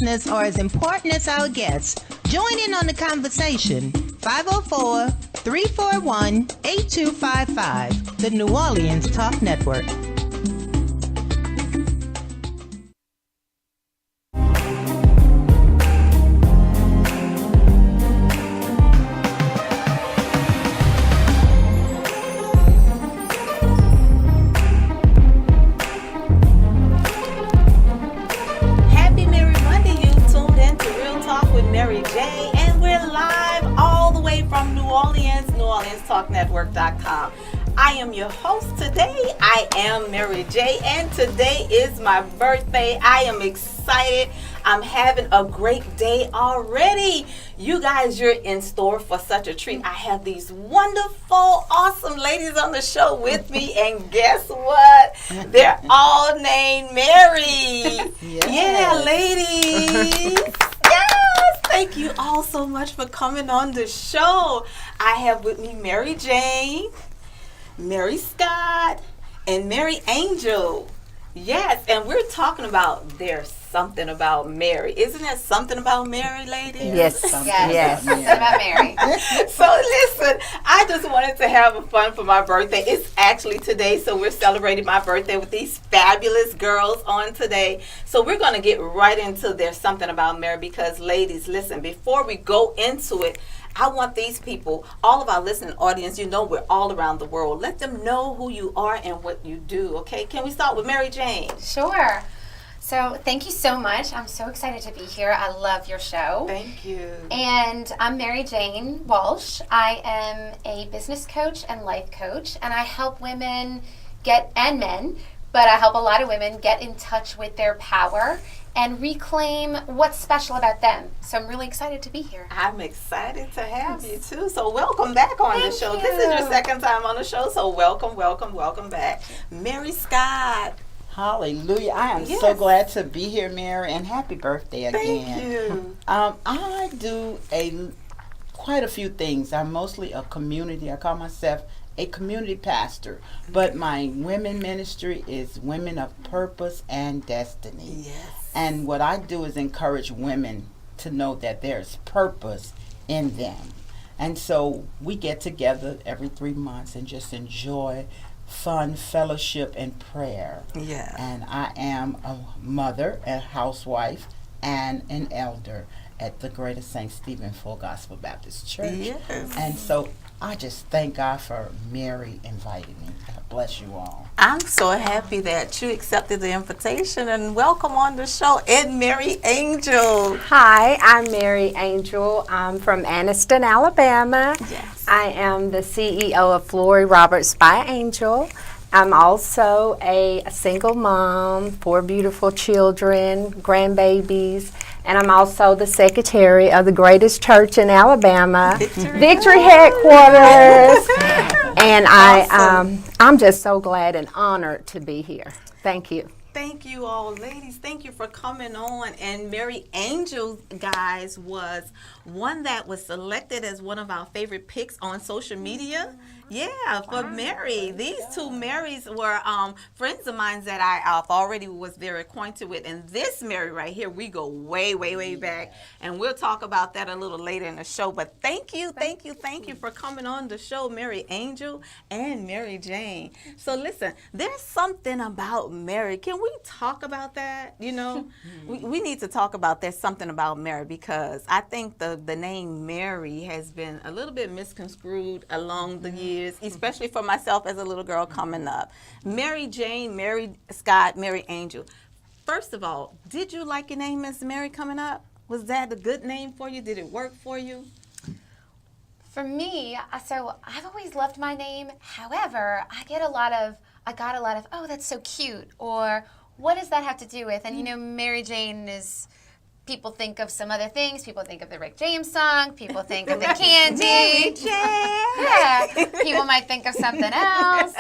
listeners are as important as our guests. Join in on the conversation. 504-341-8255, the New Orleans Talk Network. Mary Jae, and we're live all the way from New Orleans, NewOrleansTalkNetwork.com. I am your host today. I am Mary Jae, and today is my birthday. I am excited. I'm having a great day already. You guys, you're in store for such a treat. I have these wonderful, awesome ladies on the show with me, and guess what? They're all named Mary. Yes. Yeah, ladies. Yes, thank you all so much for coming on the show. I have with me Mary Jane, Mary Scott, and Mary Angel. Yes, and we're talking about there's something about Mary. Isn't there something about Mary, ladies? Yes, yes. Something about Mary. So listen, I just wanted to have fun for my birthday. It's actually today, so we're celebrating my birthday with these fabulous girls on today. So we're going to get right into there's something about Mary because, ladies, listen, before we go into it, I want these people, all of our listening audience, you know we're all around the world. Let them know who you are and what you do, okay? Can we start with Mary Jane? Sure. So thank you so much. I'm so excited to be here. I love your show. Thank you. And I'm Mary Jane Walsh. I am a business coach and life coach, and I help women and men, but I help a lot of women get in touch with their power and reclaim what's special about them. So I'm really excited to be here. I'm excited to have you too. So welcome back on the show. you. This is your second time on the show, so welcome back. Mary Scott. Hallelujah. I am Yes. so glad to be here, Mary, and happy birthday again. Thank you. I do quite a few things. I'm mostly a community. I call myself a community pastor, but my women ministry is Women of Purpose and Destiny. Yes. And what I do is encourage women to know that there's purpose in them. And so we get together every 3 months and just enjoy fun fellowship and prayer. Yeah. And I am a mother, a housewife, and an elder at the Greater St. Stephen Full Gospel Baptist Church. Yes. And so I just thank God for Mary inviting me. God bless you all. I'm so happy that you accepted the invitation and welcome on the show, and Mary Angel. Hi, I'm Mary Angel. I'm from Anniston, Alabama. Yes. I am the CEO of Flory Roberts by Angel. I'm also a single mom, 4 beautiful children, grandbabies, and I'm also the secretary of the greatest church in Alabama, Victory Headquarters. And I'm just so glad and honored to be here. Thank you. Thank you all, ladies. Thank you for coming on. And Mary Angel, guys, was one that was selected as one of our favorite picks on social media. Yeah, for Mary. These two Marys were friends of mine that I already was very acquainted with. And this Mary right here, we go way, way, way back. And we'll talk about that a little later in the show. But thank you for coming on the show, Mary Angel and Mary Jane. So listen, there's something about Mary. Can we talk about that? You know, we need to talk about there's something about Mary because I think the name Mary has been a little bit misconstrued along the years. Especially for myself as a little girl coming up. Mary Jane, Mary Scott, Mary Angel. First of all, did you like your name as Mary coming up? Was that a good name for you? Did it work for you? For me, so I've always loved my name. However, I got a lot of, oh, that's so cute, or what does that have to do with? And you know, Mary Jane is, people think of some other things. People think of the Rick James song. People think of the candy. Mary Jane. Yeah. People might think of something else.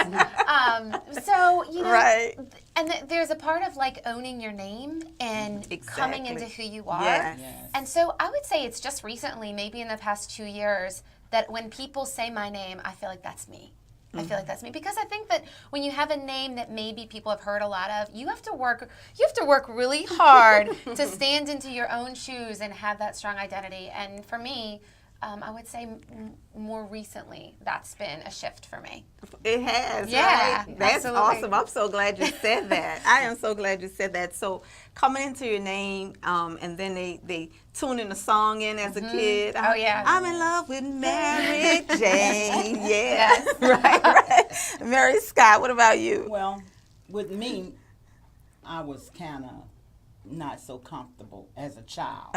So, you know, Right. and there's a part of like owning your name and coming into who you are. Yes. And so I would say it's just recently, maybe in the past 2 years, that when people say my name, I feel like that's me. I feel like that's me, because I think that when you have a name that maybe people have heard a lot of, you have to work really hard to stand into your own shoes and have that strong identity. And for me, I would say more recently, that's been a shift for me. It has, Yeah, right? That's absolutely. awesome. I'm so glad you said that. I am so glad you said that. So coming into your name, and then they tuning a song in as a kid. Oh, yeah. I'm in love with Mary Jane. Yeah, right. Mary Scott, what about you? Well, with me, I was kind of not so comfortable as a child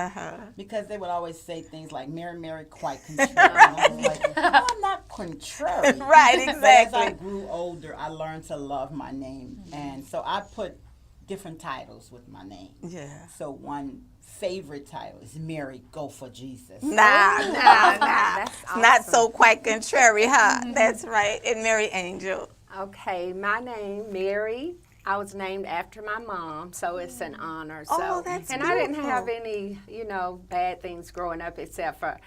because they would always say things like Mary, quite contrary. And I was like, no, I'm not contrary. Right, But exactly. as I grew older, I learned to love my name, and so I put different titles with my name. Yeah. So one favorite title is Mary, Go for Jesus. Nah. That's awesome. Not so quite contrary, huh? That's right. And Mary Angel. Okay, my name, Mary. I was named after my mom, so it's an honor. So, Oh, that's and I didn't have beautiful. any, bad things growing up except for,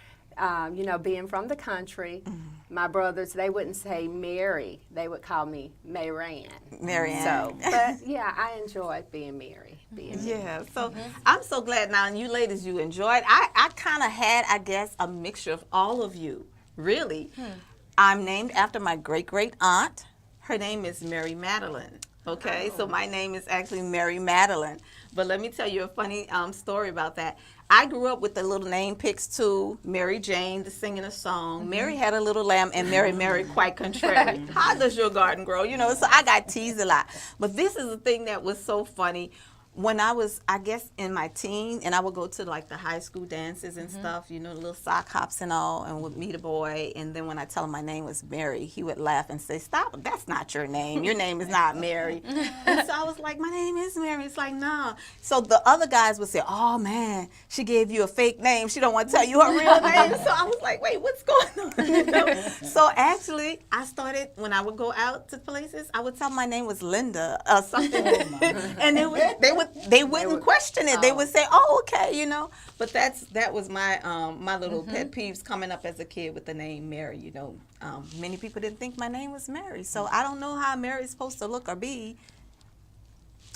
being from the country. My brothers, they wouldn't say Mary; they would call me Mayan. Mary Ann. So, but yeah, I enjoyed being Mary. Yeah, so I'm so glad now, and you ladies, you enjoyed. I kind of had, I guess, a mixture of all of you, really. I'm named after my great aunt. Her name is Mary Madeline. Okay, so my name is actually Mary Madeline. But let me tell you a funny story about that. I grew up with the little name picks too. Mary Jane, the singing a song. Mary had a little lamb, and Mary, quite contrary. How does your garden grow? So I got teased a lot. But this is the thing that was so funny. When I was, I guess, in my teen, and I would go to like the high school dances and stuff, the little sock hops and all, and would meet a boy. And then when I tell him my name was Mary, he would laugh and say, "Stop, that's not your name. Your name is not Mary." And so I was like, "My name is Mary." It's like, "Nah." So the other guys would say, "Oh man, she gave you a fake name. She don't want to tell you her real name." So I was like, "Wait, what's going on?" So actually, I started, when I would go out to places, I would tell them my name was Linda or something, and they wouldn't question it. They would say, "Oh, okay," But that was my my little pet peeves coming up as a kid with the name Mary. Many people didn't think my name was Mary, so I don't know how Mary's supposed to look or be.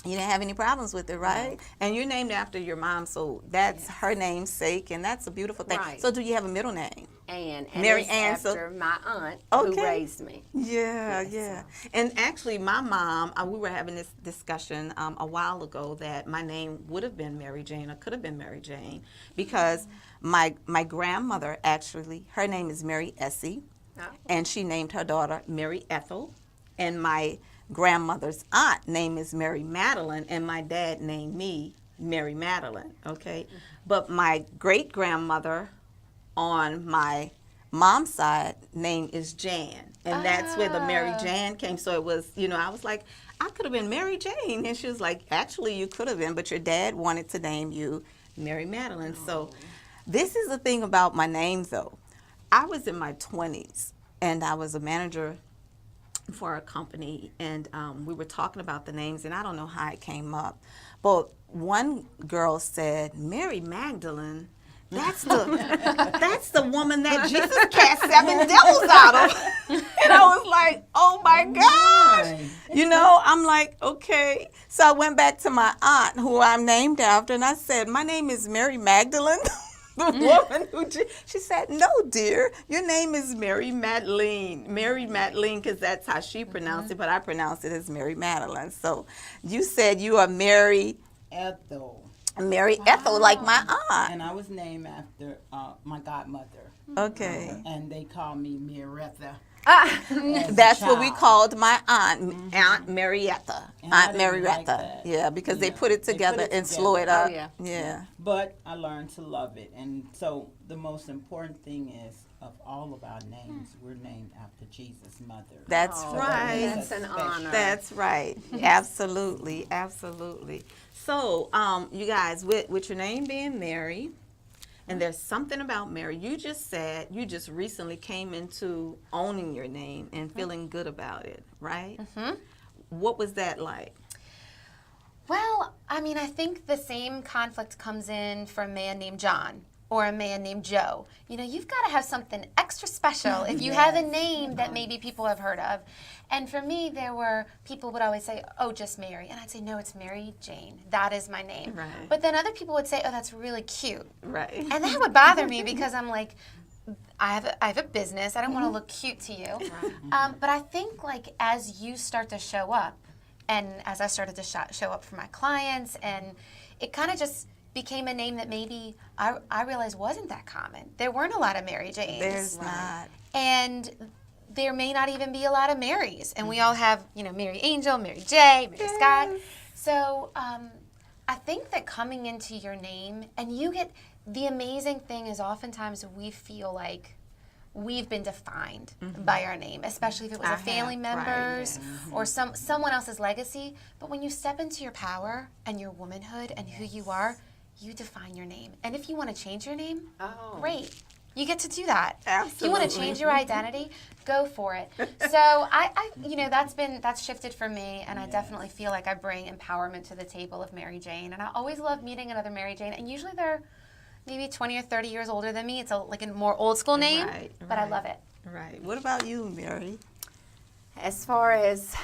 You didn't have any problems with it, right? And you're named after your mom, so that's her namesake, and that's a beautiful thing. Right. So do you have a middle name? And Mary it's Ann, after my aunt Okay. who raised me. Yeah. And actually, my mom, we were having this discussion a while ago that my name would have been Mary Jane or could have been Mary Jane because my grandmother, actually, her name is Mary Essie, and she named her daughter Mary Ethel, and my grandmother's aunt name is Mary Madeline, and my dad named me Mary Madeline, okay? But my great-grandmother on my mom's side name is Jan, and that's where the Mary Jan came. So it was, I was like, I could have been Mary Jane, and she was like, actually, you could have been, but your dad wanted to name you Mary Madeline. So this is the thing about my name, though. I was in my 20s, and I was a manager for a company, and we were talking about the names, and I don't know how it came up, but one girl said, Mary Magdalene, that's the woman that Jesus cast 7 devils out of. And I was like, oh my gosh. I'm like, okay. So I went back to my aunt, who I'm named after, and I said, my name is Mary Magdalene. The woman who, she said, no, dear, your name is Mary Madeline, because that's how she pronounced it, but I pronounced it as Mary Madeline. So you said you are Mary Ethel. Ethel, like my aunt. And I was named after my godmother. Okay. And they call me Miretha. That's what we called my aunt, Aunt Marietta. And I Aunt didn't like Marietta. that. Yeah, because they Yeah. put it They together put it and slow it together. up. Oh, yeah. Yeah. But I learned to love it. And so the most important thing is, of all of our names, we're named after Jesus' mother. That's Oh, right. That's an Special. honor. That's right. Absolutely. Absolutely. So, you guys, with your name being Mary, and there's something about Mary, you just said you just recently came into owning your name and feeling good about it, right? Mm-hmm. What was that like? Well, I think the same conflict comes in from a man named John. or a man named Joe. You know, you've got to have something extra special if you have a name that maybe people have heard of. And for me, there were people would always say, oh, just Mary. And I'd say, no, it's Mary Jane. That is my name. Right. But then other people would say, oh, that's really cute. Right. And that would bother me because I'm like, I have a business. I don't want to look cute to you. But I think like as you start to show up, and as I started to show up for my clients, and it kind of just became a name that maybe I realized wasn't that common. There weren't a lot of Mary Janes. There's not. And there may not even be a lot of Marys. And we all have, you know, Mary Angel, Mary Jae, Mary Scott. So I think that coming into your name, and you get, the amazing thing is oftentimes we feel like we've been defined by our name, especially if it was a family member's or someone else's legacy. But when you step into your power and your womanhood and who you are, you define your name. And if you want to change your name, great. You get to do that. Absolutely. If you want to change your identity, go for it. So I you know, that's shifted for me, and I definitely feel like I bring empowerment to the table of Mary Jane. And I always love meeting another Mary Jane, and usually they're maybe 20 or 30 years older than me. It's like a more old school name, but I love it. Right. What about you, Mary? As far as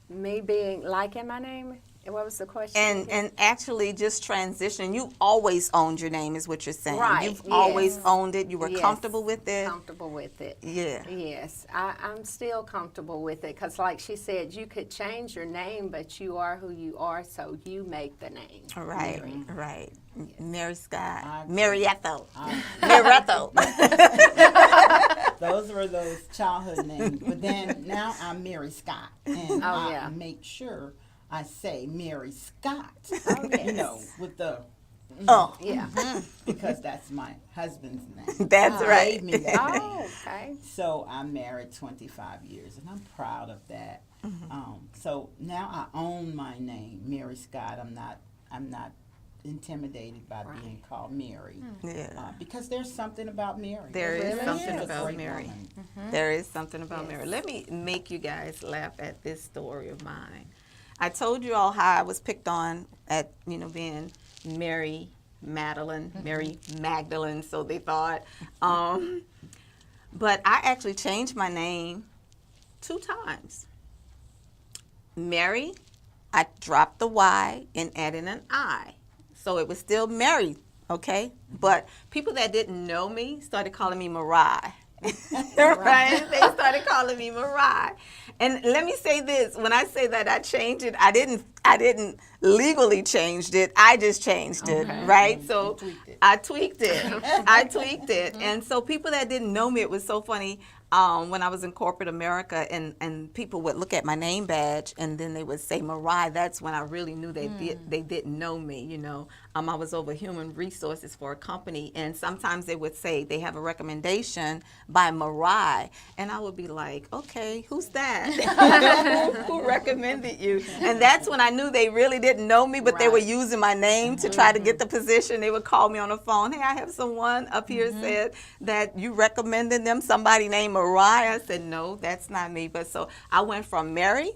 me being liking my name, what was the question? And actually just transition. You always owned your name is what you're saying. Right, You've always owned it. You were Yes. comfortable with it. Comfortable with it. Yeah. Yes, I'm still comfortable with it because, like she said, you could change your name, but you are who you are, so you make the name. Right, Mary. right. Mary Scott. agree. Mary Ethel. Mary Ethel. Those were those childhood names. But then now I'm Mary Scott. And I yeah. make sure I say Mary Scott. Oh, yes. You know, with the, Oh, Yeah. because that's my husband's name. that's He right. gave me that name. Oh, okay. So I'm married 25 years, and I'm proud of that. So now I own my name, Mary Scott. I'm not intimidated by being called Mary. Yeah. Because there's something about Mary. There is really something a about great Mary. woman. There is something about Mary. Let me make you guys laugh at this story of mine. I told you all how I was picked on at, you know, being Mary Madeline, Mary Magdalene, so they thought. But I actually changed my name 2 times. Mary, I dropped the Y and added an I. So it was still Mary, okay? But people that didn't know me started calling me Mariah. Right? They started calling me Mariah. And let me say this, when I say that I changed it, I didn't legally changed it. I just changed it, right? So I tweaked it. I tweaked it. And so people that didn't know me, it was so funny. When I was in corporate America and people would look at my name badge and then they would say Mariah, that's when I really knew they didn't know me, you know. I was over human resources for a company, and sometimes they would say they have a recommendation by Mariah, and I would be like, okay, who's that? who recommended you? And that's when I knew they really didn't know me, but they were using my name to try to get the position. They would call me on the phone, hey, I have someone up here said that you recommended them, somebody named Mariah. I said, no, that's not me. But so I went from Mary,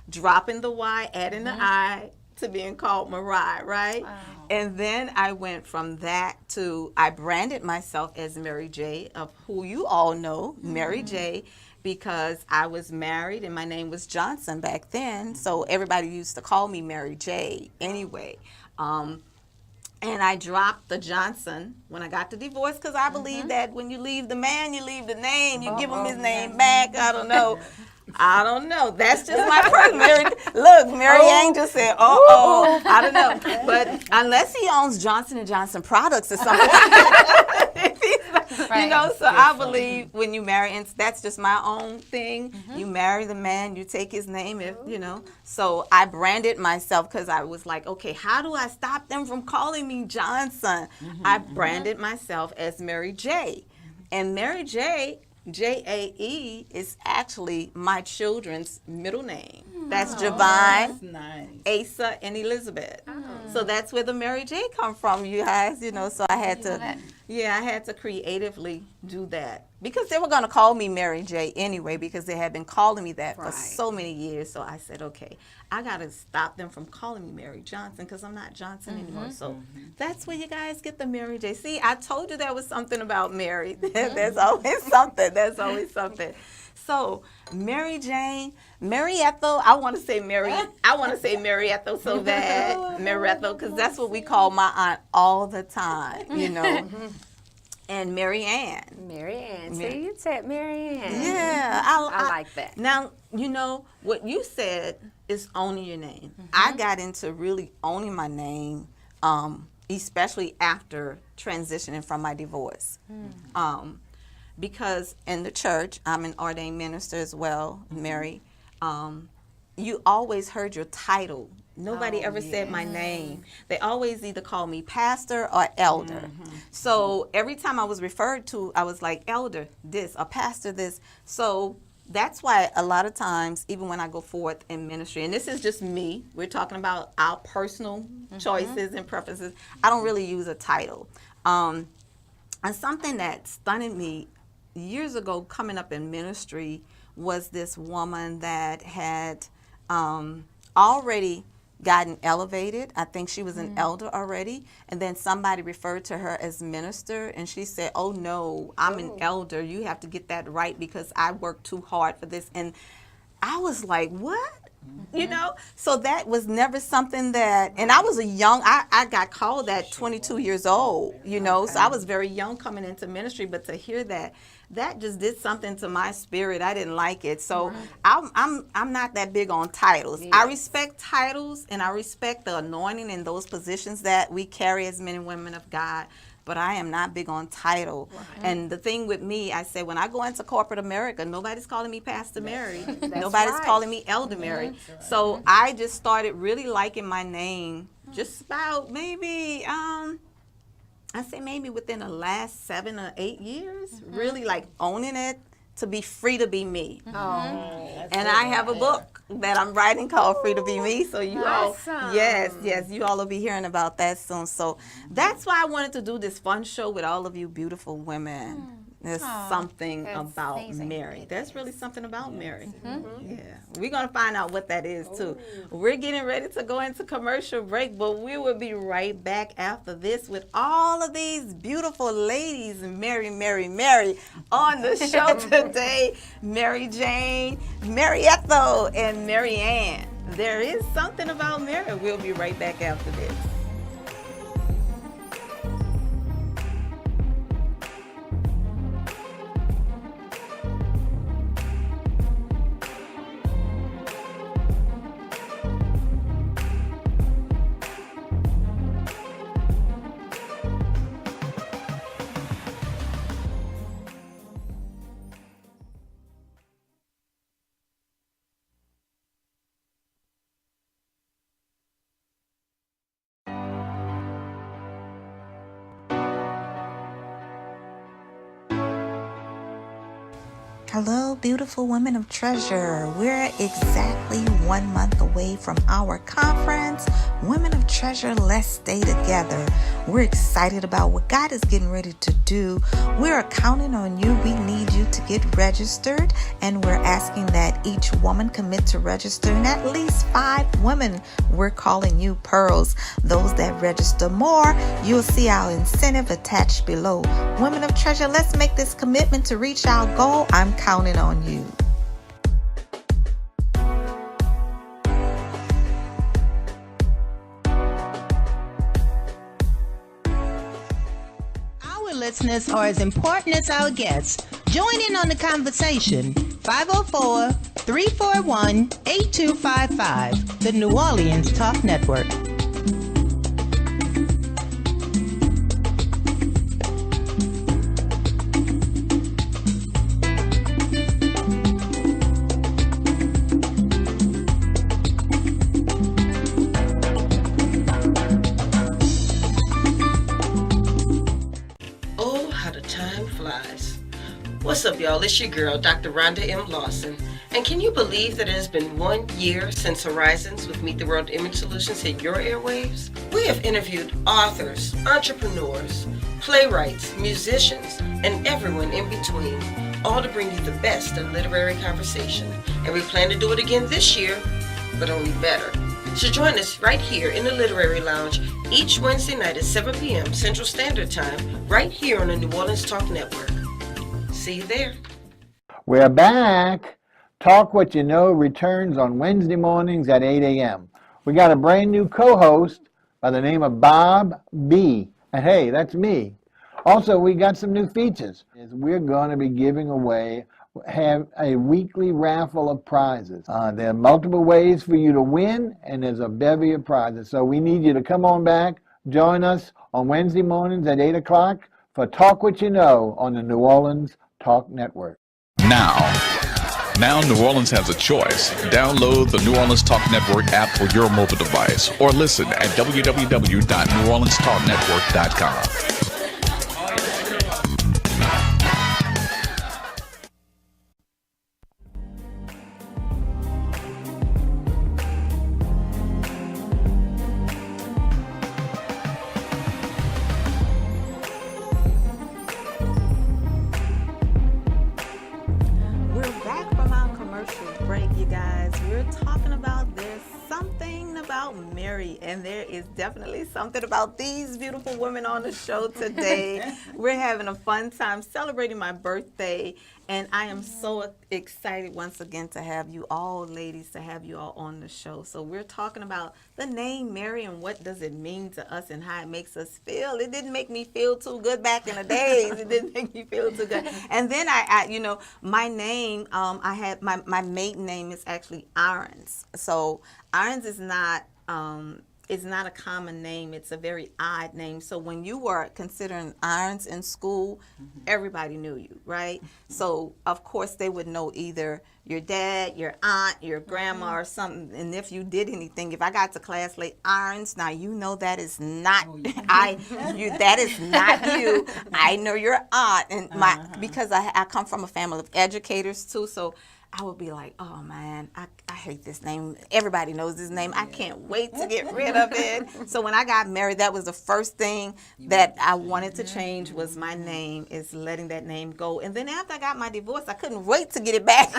dropping the Y, adding the I, to being called Mariah, right? Wow. And then I went from that to, I branded myself as Mary Jae, of who you all know, Mary Jae, because I was married and my name was Johnson back then. So everybody used to call me Mary Jae anyway. And I dropped the Johnson when I got the divorce because I believe that when you leave the man, you leave the name. You give him his name back. I don't know. I don't know. That's just my person. Look, Mary Angel said, I don't know. But unless he owns Johnson & Johnson products or something. You know, so I believe when you marry, and that's just my own thing. You marry the man, you take his name, if you know. So I branded myself because I was like, okay, how do I stop them from calling me Johnson? I branded myself as Mary Jae. And Mary Jae, Jae, is actually my children's middle name. That's Javine, Nice. Asa, and Elizabeth. So that's where the Mary J come from, you guys. You know, so I had Love to, it. yeah, I had to creatively do that because they were gonna call me Mary J anyway because they had been calling me that for Right. so many years. So I said, okay, I gotta stop them from calling me Mary Johnson because I'm not Johnson anymore. So that's where you guys get the Mary J. See, I told you there was something about Mary. There's always something. There's always something. So Mary Jane, Mary Ethel, I want to say Mary Ethel so bad, Mary Ethel, because that's what we call my aunt all the time, you know. And Mary Ann. Mary Ann. See, you said Mary Ann. Yeah, I like that. Now, you know, what you said is owning your name. I got into really owning my name, especially after transitioning from my divorce. Because in the church, I'm an ordained minister as well, Mary. You always heard your title. Nobody ever said my name. They always either called me pastor or elder. So every time I was referred to, I was like elder this, or pastor this. So that's why a lot of times, even when I go forth in ministry, and this is just me, we're talking about our personal choices and preferences, I don't really use a title. And something that stunned me years ago coming up in ministry was this woman that had already gotten elevated. I think she was an elder already. And then somebody referred to her as minister. And she said, oh, no, I'm an elder. You have to get that right because I worked too hard for this. And I was like, what? You know, so that was never something that, and I was I got called at 22 years old, you know, so I was very young coming into ministry, but to hear that just did something to my spirit. I didn't like it. So I'm not that big on titles. Yes. I respect titles and I respect the anointing in those positions that we carry as men and women of God. But I am not big on title. Right. And the thing with me, I say, when I go into corporate America, nobody's calling me Pastor Mary. Nobody's calling me Elder Mary. Right. So I just started really liking my name just about maybe, I say maybe within the last 7 or 8 years, really like owning it to be free to be me. And I have a book that I'm writing called Free to Be Me. So you all, yes, you all will be hearing about that soon. So that's why I wanted to do this fun show with all of you beautiful women. There's something about amazing. Mary. There's really something about Mary. Yeah, we're going to find out what that is too. We're getting ready to go into commercial break, but we will be right back after this with all of these beautiful ladies, Mary, on the show today. Mary Jane, Mary Ethel, and Mary Ann. There is something about Mary. We'll be right back after this. Hello, beautiful women of treasure. We're exactly 1 month away from our conference, Women of Treasure, Let's Stay Together. We're excited about what God is getting ready to do. We're counting on you. We need you to get registered, and we're asking that each woman commit to register, and at least 5 women. We're calling you pearls. Those that register more, you'll see our incentive attached below. Women of Treasure, let's make this commitment to reach our goal. I'm counting on you. Our listeners are as important as our guests. Join in on the conversation. 504-341-8255, the New Orleans Talk Network. What's up, y'all? It's your girl, Dr. Rhonda M. Lawson, And can you believe that it has been 1 year since Horizons with Meet the World Image Solutions hit your airwaves? We have interviewed authors, entrepreneurs, playwrights, musicians, and everyone in between, all to bring you the best of literary conversation. And we plan to do it again this year, but only better. So join us right here in the Literary Lounge each Wednesday night at 7 p.m. Central Standard Time, right here on the New Orleans Talk Network. See you there. We're back. Talk What You Know returns on Wednesday mornings at 8 a.m. We got a brand new co-host by the name of Bob B. And hey, that's me. Also, we got some new features. We're going to be giving away, have a weekly raffle of prizes. There are multiple ways for you to win, and there's a bevy of prizes. So we need you to come on back, join us on Wednesday mornings at 8 o'clock for Talk What You Know on the New Orleans Talk Network. Now New Orleans has a choice. Download the New Orleans Talk Network app for your mobile device or listen at www.neworleanstalknetwork.com. Mary, and there is definitely something about these beautiful women on the show today. We're having a fun time celebrating my birthday, and I am so excited once again to have you all, ladies, to have you all on the show. So we're talking about the name Mary and what does it mean to us and how it makes us feel. It didn't make me feel too good back in the days. It didn't make me feel too good. And then I you know, my name, I had my maiden name is actually Irons. So Irons is not it's not a common name. It's a very odd name. So when you were considering Irons in school, everybody knew you, right? So of course they would know either your dad, your aunt, your grandma, or something. And if you did anything, if I got to class late, Irons, now you know that is not that is not you. I know your aunt, and because I come from a family of educators too, so I would be like, oh man, I hate this name. Everybody knows this name. I can't wait to get rid of it. So when I got married, that was the first thing that I wanted to change was my name, is letting that name go. And then after I got my divorce, I couldn't wait to get it back.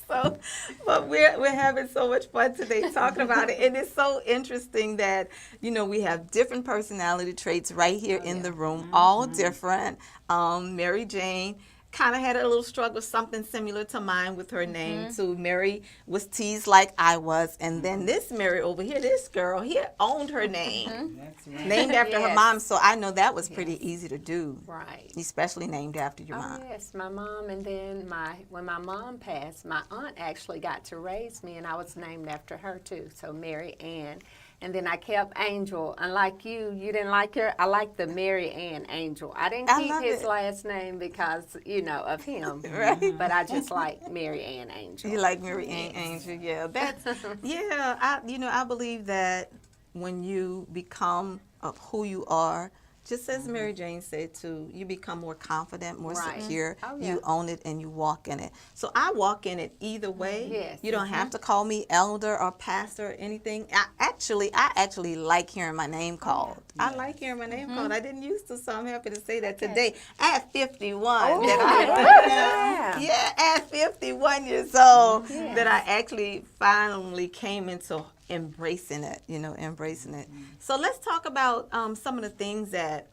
So, but we're having so much fun today talking about it. And it's so interesting that, you know, we have different personality traits right here in the room, all different. Mary Jane kind of had a little struggle, something similar to mine with her name too. Mary was teased like I was, and then this Mary over here, this girl here owned her name, That's right. named after her mom. So I know that was pretty easy to do, Right. especially named after your Oh, mom. yes, my mom, and then when my mom passed, my aunt actually got to raise me, and I was named after her too, so Mary Ann. And then I kept Angel. Unlike you didn't like her. I like the Mary Ann Angel. I didn't keep his last name because, you know, of him. Right. But I just like Mary Ann Angel. You like Mary Ann Angel, yeah. That's I believe that when you become of who you are, just as Mary Jane said too, you become more confident, more secure. Oh, yeah. You own it and you walk in it. So I walk in it either way. Yes. You don't have to call me elder or pastor or anything. I actually like hearing my name called. I like hearing my name called. I didn't used to, so I'm happy to say that today at 51. At 51 years old, that I actually finally came into embracing it, embracing it. So let's talk about some of the things that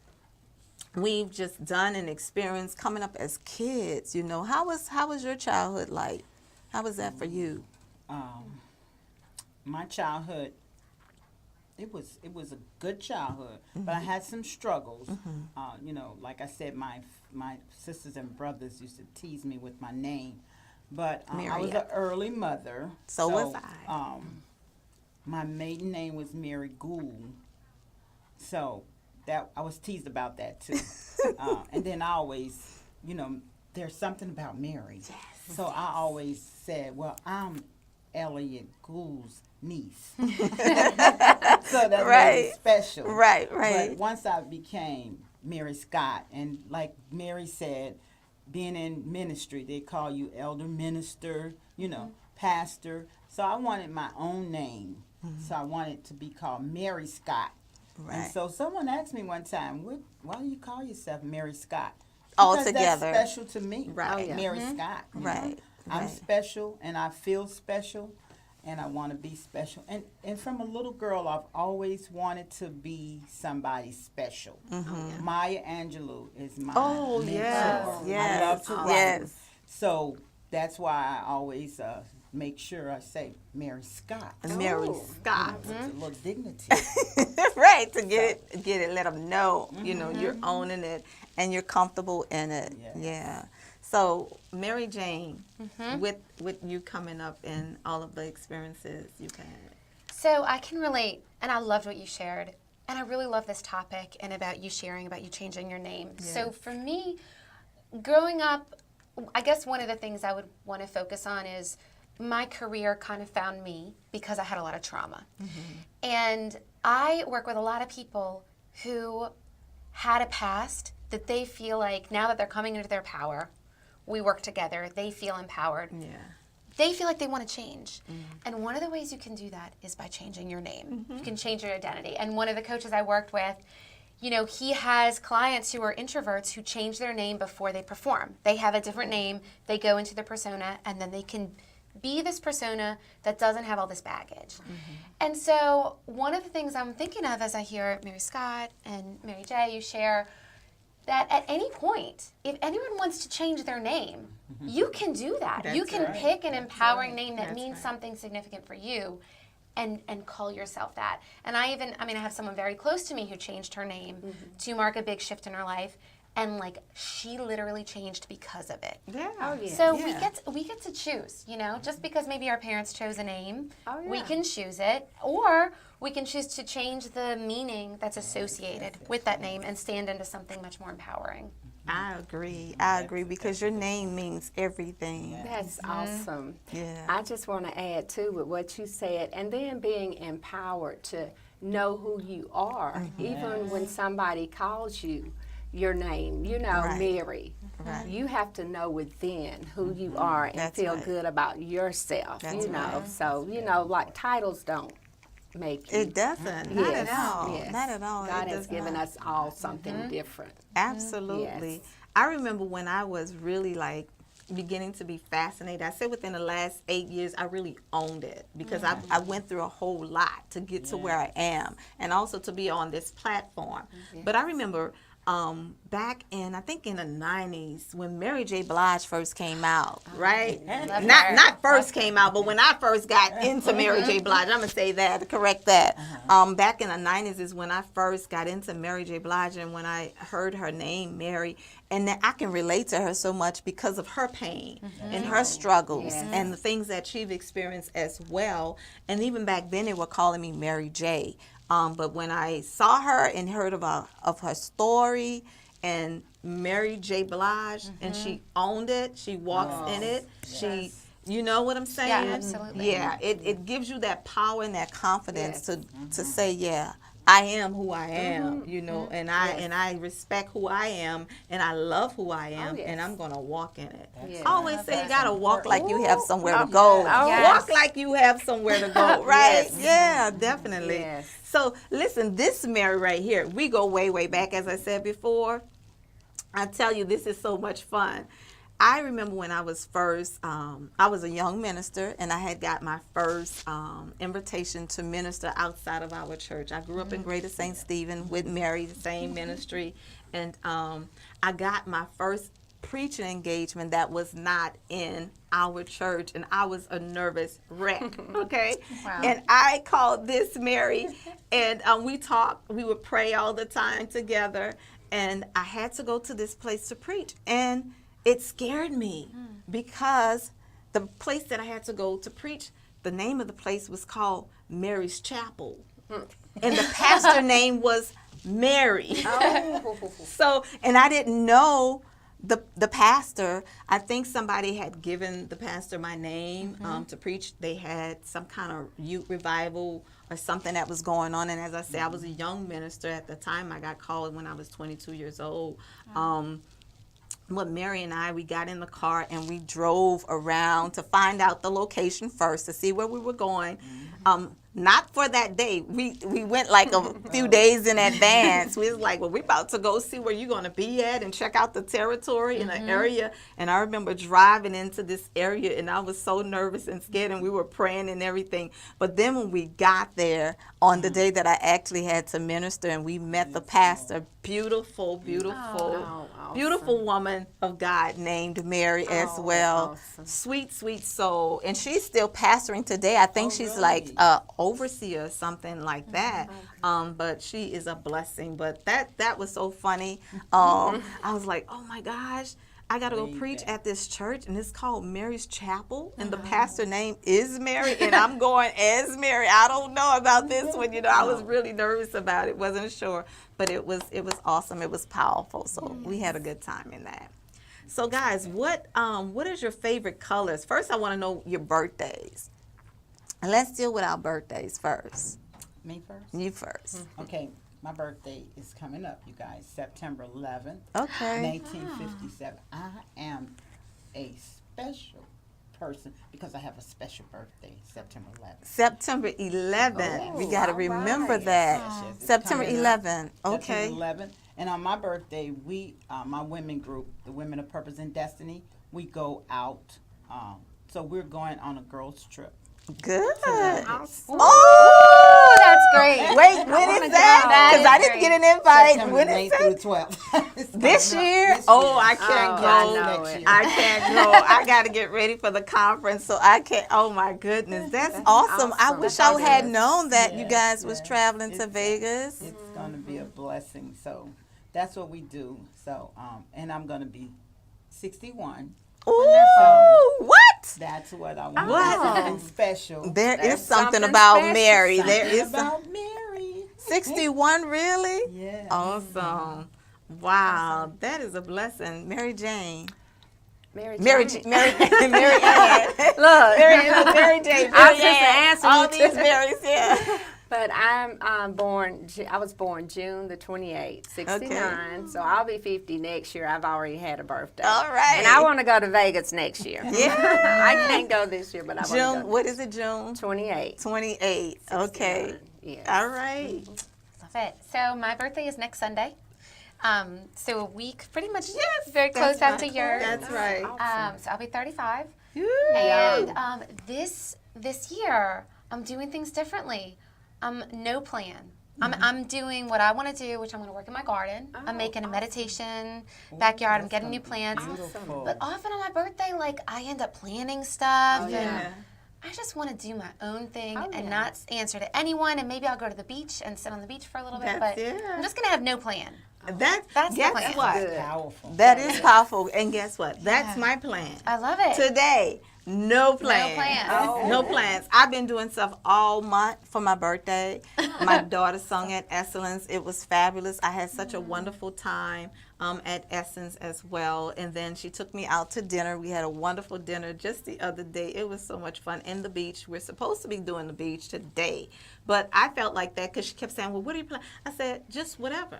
we've just done and experienced coming up as kids. How was your childhood like? How was that for you? My childhood, it was a good childhood, but I had some struggles. Like I said, my sisters and brothers used to tease me with my name, but I was an early mother. So was I. My maiden name was Mary Gould, so that I was teased about that too. And then I always, there's something about Mary. Yes. So I always said, well, I'm Elliot Gould's niece. So that made it special. Right. But once I became Mary Scott, and like Mary said, being in ministry, they call you elder minister, pastor. So I wanted my own name. So I wanted to be called Mary Scott. Right. And so someone asked me one time, why do you call yourself Mary Scott? All Because together. that's special to me. Right. Oh, yeah. Mary Scott. you know. Right. I'm Right. special and I feel special and I want to be special. And from a little girl, I've always wanted to be somebody special. Maya Angelou is my Oh, mentor. yes, I love to write. yes. So that's why I always make sure I say Mary Scott. Mary Scott. With a little dignity. Right, to get it, let them know, you're owning it and you're comfortable in it. Yes. Yeah. So, Mary Jane, with you coming up and all of the experiences you've had. So I can relate, and I loved what you shared, and I really love this topic and about you sharing about you changing your name. So for me, growing up, I guess one of the things I would want to focus on is my career kind of found me because I had a lot of trauma. And I work with a lot of people who had a past that they feel like now that they're coming into their power, we work together, they feel empowered. Yeah. They feel like they want to change. And one of the ways you can do that is by changing your name. You can change your identity. And one of the coaches I worked with, he has clients who are introverts who change their name before they perform. They have a different name, they go into the persona, and then they can be this persona that doesn't have all this baggage. And so one of the things I'm thinking of as I hear Mary Scott and Mary Jae, you share that at any point, if anyone wants to change their name, you can do that. You can pick an empowering name that means something significant for you and call yourself that. And I have someone very close to me who changed her name to mark a big shift in her life. And she literally changed because of it. Yeah. Oh, yeah. So we get to choose, just because maybe our parents chose a name, we can choose it, or we can choose to change the meaning that's associated with that name and stand into something much more empowering. I agree because your name means everything. That's awesome. Yeah. I just want to add too with what you said, and then being empowered to know who you are, even when somebody calls you your name, Mary. Right. You have to know within who you are and That's feel right. good about yourself, That's right. So, like titles don't make you. It doesn't. Not at all. Not at all. God It has does given not. us all something different. Absolutely. Yes. I remember when I was really beginning to be fascinated. I said within the last 8 years, I really owned it because I went through a whole lot to get to where I am and also to be on this platform. But I remember back in, I think in the 90s when Mary J. Blige first came out, right? Not first came out, but when I first got into Mary J. Blige, I'm going to say that, to correct that. Back in the 90s is when I first got into Mary J. Blige, and when I heard her name, Mary, and that I can relate to her so much because of her pain and her struggles and the things that she's experienced as well. And even back then they were calling me Mary J. But when I saw her and heard of her story and Mary J. Blige, and she owned it, she walks in it, she, you know what I'm saying? Yeah, absolutely. Yeah, it gives you that power and that confidence to say, yeah, I am who I am, and I respect who I am, and I love who I am, and I'm gonna walk in it. Yes. I always say you gotta walk like you have somewhere to go. Yes. Walk like you have somewhere to go, right? Yes. Yeah, definitely. Yes. So listen, this Mary right here, we go way, way back, as I said before. I tell you, this is so much fun. I remember when I was first, I was a young minister, and I had got my first invitation to minister outside of our church. I grew up in Greater St. Stephen with Mary, the same ministry, and I got my first preaching engagement that was not in our church, and I was a nervous wreck, okay? Wow. And I called this Mary, and we would pray all the time together, and I had to go to this place to preach, and it scared me because the place that I had to go to preach, the name of the place was called Mary's Chapel. And the pastor name was Mary. So, and I didn't know the pastor. I think somebody had given the pastor my name to preach. They had some kind of youth revival or something that was going on. And as I said, I was a young minister at the time. I got called when I was 22 years old. Mary and I, we got in the car and we drove around to find out the location first to see where we were going. Not for that day. We went like a few days in advance. We was like, well, we're about to go see where you're going to be at and check out the territory in the area. And I remember driving into this area, and I was so nervous and scared, and we were praying and everything. But then when we got there on the day that I actually had to minister, and we met the pastor, beautiful, beautiful woman of God named Mary as well. awesome. Sweet, sweet soul. And she's still pastoring today. I think she's like overseer or something like that. But she is a blessing. But that was so funny. I was like, oh my gosh, I got to go preach at this church, and it's called Mary's Chapel, and the pastor name is Mary, and I'm going as Mary. I don't know about this one. You know, I was really nervous about it. Wasn't sure, but it was awesome. It was powerful. So we had a good time in that. So guys, what is your favorite colors? First, I want to know your birthdays. And let's deal with our birthdays first. Me first? You first. Okay, my birthday is coming up, you guys, September 11th, Okay. 1957. I am a special person because I have a special birthday, September 11th. September 11th. We got to remember that. Yes, it's September coming up. 11th. Okay. September 11th. And on my birthday, we, my women group, the Women of Purpose and Destiny, we go out. So we're going on a girls' trip. Good. Oh, that's great. Wait, when is that? Because I didn't get an invite. September When is 8th that? through 12th. It's This coming up. year? This Oh, year. I can't Oh, go. I know Next it. year. I can't go. I got to get ready for the conference, so I can't. Oh my goodness, that's awesome. I awesome. wish I had Yes. known that you Yes, guys was yes. traveling to It's- Vegas. It's going to be a blessing. So that's what we do. So, and I'm going to be 61. Ooh, what? That's what I want. What? Something special. There is That's something something about special. Mary. There Something is some, about Mary. 61, really? Yeah. Awesome. Wow, that is a blessing. Mary Jane. Mary Mary Jane. Mary Mary Ann. Look, Mary Jane. I was Mary just Ann. answering All you these too. Marys, yeah. but I was born June the 28th, 69. So I'll be 50 next year. I've already had a birthday. All right. And I want to go to Vegas next year. Yeah. I can't go this year, but I want to June, go. what is it, June? 28. 28. Okay. Yes. All right. Love it. So my birthday is next Sunday. So a week, pretty much very That's close after right. yours. That's right. So I'll be 35. Ooh. And this year, I'm doing things differently. No plan. I'm doing what I want to do, which I'm going to work in my garden. I'm making a meditation backyard. I'm getting new plants. Beautiful. But often on my birthday, like I end up planning stuff, Yeah. and I just want to do my own thing and yeah. not answer to anyone. And maybe I'll go to the beach and sit on the beach for a little bit. That's But it. I'm just going to have no plan. That's the guess plan. what? Good. Powerful. That is powerful. And guess what? That's my plan. I love it. Today, no plans. plans. No plans. I've been doing stuff all month for my birthday. My daughter sung at Excellence. It was fabulous. I had such a wonderful time at Essence as well. And then she took me out to dinner. We had a wonderful dinner just the other day. It was so much fun. In the beach. We're supposed to be doing the beach today. But I felt like that because she kept saying, well, what are you planning? I said, just whatever.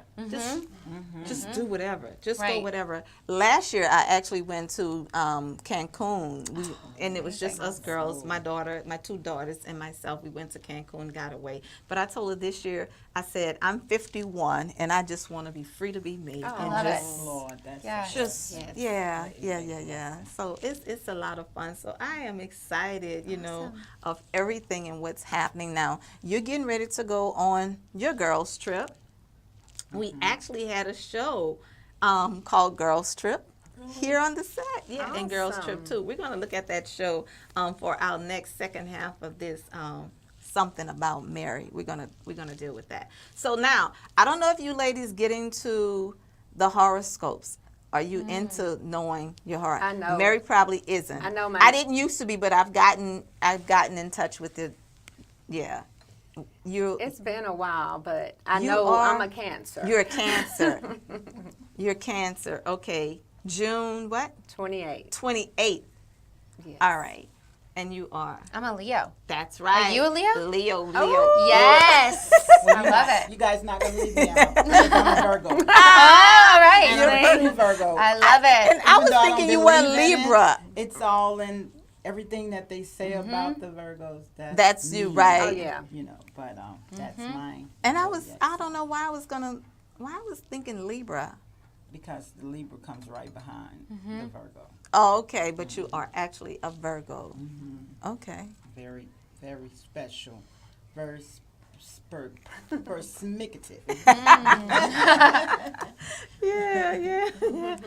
Just do whatever. Just go Right. whatever. Last year, I actually went to Cancun. And it was just us girls, my daughter, my two daughters, and myself. We went to Cancun, got away. But I told her this year, I said, I'm 51, and I just want to be free to be me. And love it. just, Lord, that's Yes. just Yes. yeah. So it's a lot of fun. So I am excited, you know, of everything and what's happening now. You're getting ready to go on your girls' trip. We actually had a show called Girls Trip here on the set. Yeah, and Girls Trip too. We're going to look at that show for our next second half of this something about Mary. We're gonna deal with that. So now, I don't know if you ladies get into the horoscopes. Are you into knowing your horoscope? I know. Mary probably isn't. I know, ma'am. I didn't used to be, but I've gotten in touch with it. Yeah. It's been a while, but I You know are- I'm a Cancer. You're a Cancer. You're a Cancer. Okay. June what? 28. 28th. Yes. All right. And you are. I'm a Leo. That's right. you a Leo? Leo. Yes. I love it. You guys not gonna leave me out. 'Cause I'm a Virgo. All right. And I'm a true Virgo. I love it. And I Even was though I thinking don't you were a believe in it, Libra. It's all in everything that they say about the Virgos. That's you, me. right. Oh, yeah. You know, but that's mine. And Yes. I don't know why I was thinking Libra. Because the Libra comes right behind the Virgo. Oh, okay, but you are actually a Virgo. Okay. Very, very special. Very persnicative. Yeah.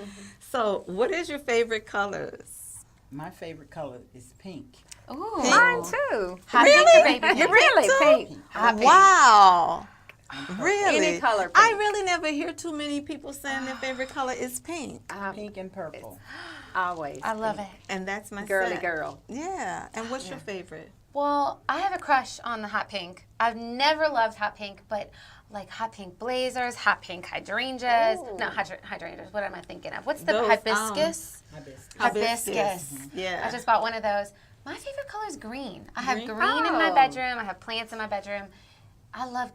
So, what is your favorite colors? My favorite color is pink. Ooh. Mine too. Hot pink or baby pink? Really pink. Hot pink. Wow. Really? Any color I pink. really never hear too many people saying their favorite color is pink. Pink and purple. Always. I love it. And that's my Girly set. girl. Yeah. And what's your favorite? Well, I have a crush on the hot pink. I've never loved hot pink, but like hot pink blazers, hot pink hydrangeas. No, hydrangeas. What am I thinking of? What's the Those, hibiscus? Hibiscus. Yeah. I just bought one of those. My favorite color is green. I have Green? green in my Oh. bedroom. I have plants in my bedroom. I love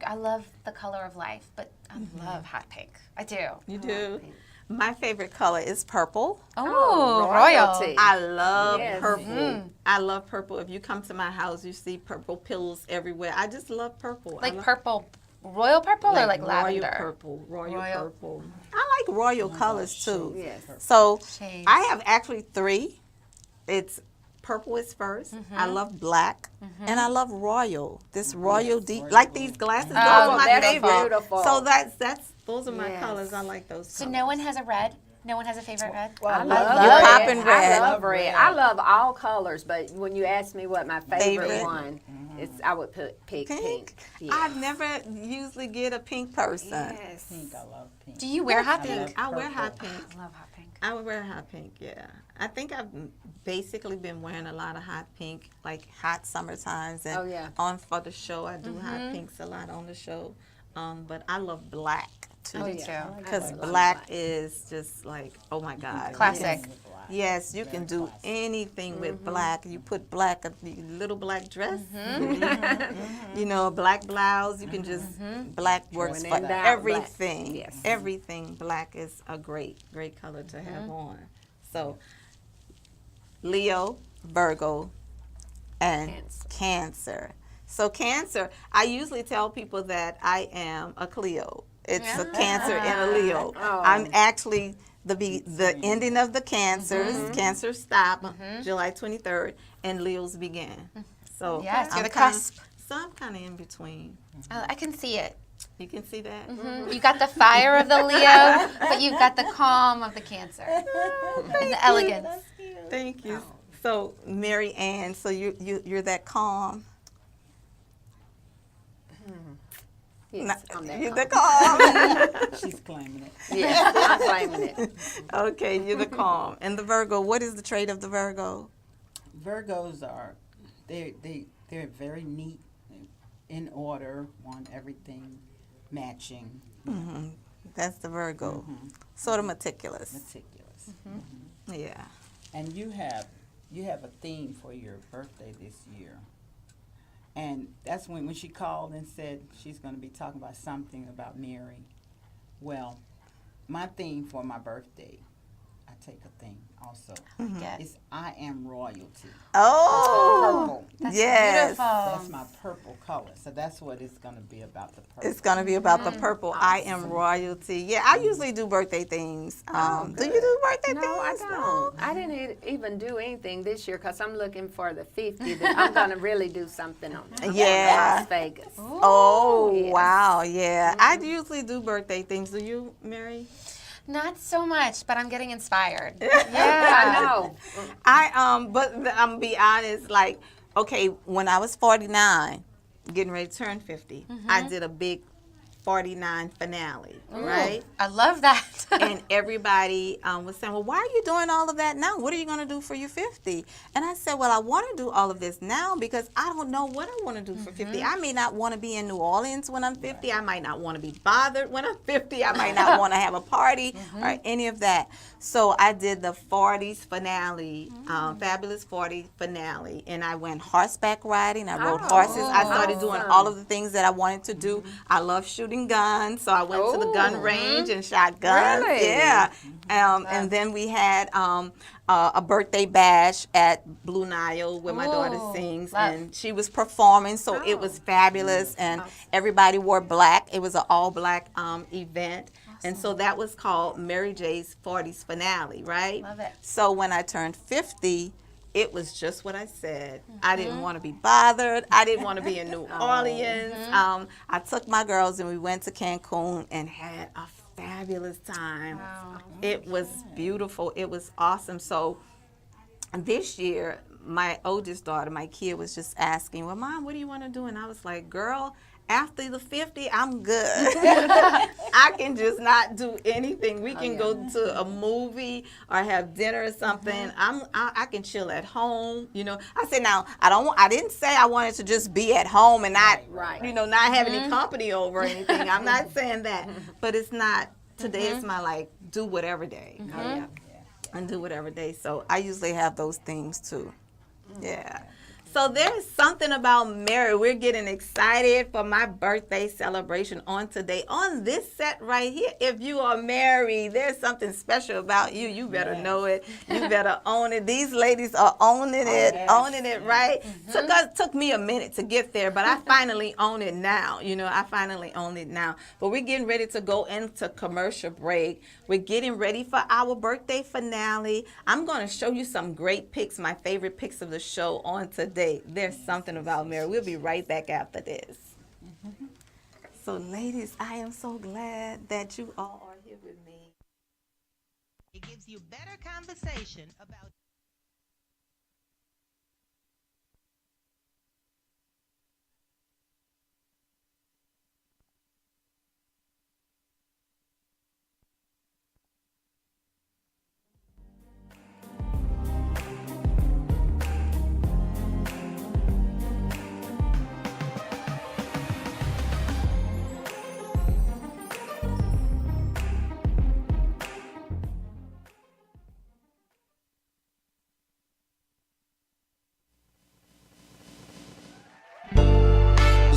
the color of life, but I love hot pink. I do. You do? My favorite color is purple. Oh, royalty. I love Yes. purple. I love purple. If you come to my house, you see purple pills everywhere. I just love purple. I Like love purple, royal purple or like royal lavender? purple, royal Royal. purple. I like royal colors too. Yes. So Shades. I have actually 3. It's purple is 1st. I love black, and I love royal. This royal deep, like these glasses. Those are my that's favorite. beautiful. So that's those are my Yes. colors. I like those. So colors. no one has a red? No one has a favorite red? I love You're red. popping red. I love red. I love all colors, but when you ask me what my favorite, Favorite? one, I would pick pink. Yeah. I've never usually get a pink person. Yes. Pink, I love pink. Do you wear hot I love pink? I wear purple. hot pink. I love hot pink. I would wear hot pink, yeah. I think I've basically been wearing a lot of hot pink, like hot summer times. And Oh, yeah. on for the show, I do hot pinks a lot on the show. But I love black too. I do too. Because black is just like, oh my God. Classic. Yes, you can do anything with black. You put black, a little black dress, you know, a black blouse. You can just, black works When for in doubt, black. everything. Yes. Everything. Black is a great color to have on. So, Leo, Virgo, and Cancer. So Cancer, I usually tell people that I am a Cleo. It's a Cancer and a Leo. Oh. I'm actually the ending of the Cancers. Cancer stop July 23rd, and Leos begin. So Yes, you're I'm the kinda- cusp. So I'm kind of in between. I can see it. You can see that. You got the fire of the Leo, but you've got the calm of the Cancer. And the elegance. Thank you. So Mary Ann, so you're that calm. Yes, I'm that You're calm. the calm. She's claiming it. Yes, I'm claiming it. Okay, you're the calm. And the Virgo, what is the trait of the Virgo? Virgos are they're very neat, in order, want everything matching, That's the Virgo. Sort of meticulous. meticulous. Yeah. And you have a theme for your birthday this year. And that's when she called and said she's going to be talking about something about Mary. Well, my theme for my birthday, I take a theme also, Yes. is I am royalty. Oh, Purple. yes. That's my purple color. So that's what it's going to be about, the purple. It's going to be about the purple. I am royalty. Yeah, I usually do birthday themes. Do you do birthday No, themes? I don't. I didn't even do anything this year because I'm looking for the 50. I'm going to really do something on Yeah. Las Vegas. Oh, Yes. wow. Yeah. I usually do birthday themes. Do you, Mary? Not so much, but I'm getting inspired. I know. But I'm gonna be honest, like, okay, when I was 49, getting ready to turn 50, I did a big 49 finale, right? I love that. And everybody was saying, well, why are you doing all of that now? What are you going to do for your 50? And I said, well, I want to do all of this now because I don't know what I want to do for 50. I may not want to be in New Orleans when I'm 50. I might not want to be bothered when I'm 50. I might not want to have a party or any of that. So I did the 40s finale, Fabulous 40 finale, and I went horseback riding. I rode horses. I started doing all of the things that I wanted to do. I love shooting guns, so I went to the gun range and shot guns. Really? Yeah. And then we had a birthday bash at Blue Nile where my daughter sings, and she was performing, so it was fabulous, and everybody wore black. It was an all-black event. And so that was called Mary Jae's 40s finale, right? Love it. So when I turned 50, it was just what I said. I didn't want to be bothered. I didn't want to be in New Orleans. I took my girls and we went to Cancun and had a fabulous time. Wow. It was beautiful. It was awesome. So this year, my oldest daughter, my kid, was just asking, well, Mom, what do you want to do? And I was like, girl, after the 50, I'm good. I can just not do anything. We can go to a movie or have dinner or something. I can chill at home. You know, I said now I didn't say I wanted to just be at home and not not have any company over or anything. I'm not saying that, but it's not. Today is my like do whatever day. And do whatever day. So I usually have those things too. Yeah. So there's something about Mary. We're getting excited for my birthday celebration on today. On this set right here, if you are married, there's something special about you. You better know it. You better own it. These ladies are owning it, right? Took me a minute to get there, but I finally own it now. You know, I finally own it now. But we're getting ready to go into commercial break. We're getting ready for our birthday finale. I'm going to show you some great pics, my favorite pics of the show on today. There's something about Mary. We'll be right back after this. So, ladies, I am so glad that you all are here with me. It gives you better conversation about.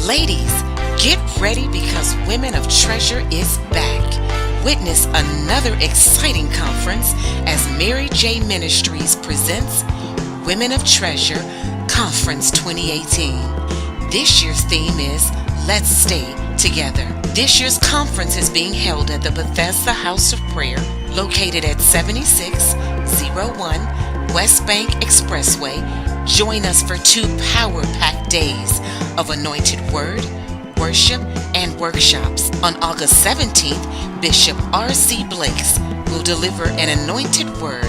Ladies, get ready because Women of Treasure is back. Witness another exciting conference as Mary Jae Ministries presents Women of Treasure Conference 2018. This year's theme is Let's Stay Together. This year's conference is being held at the Bethesda House of Prayer, located at 7601 West Bank Expressway. Join us for 2 power-packed days of anointed word, worship, and workshops. On August 17th, Bishop R.C. Blakes will deliver an anointed word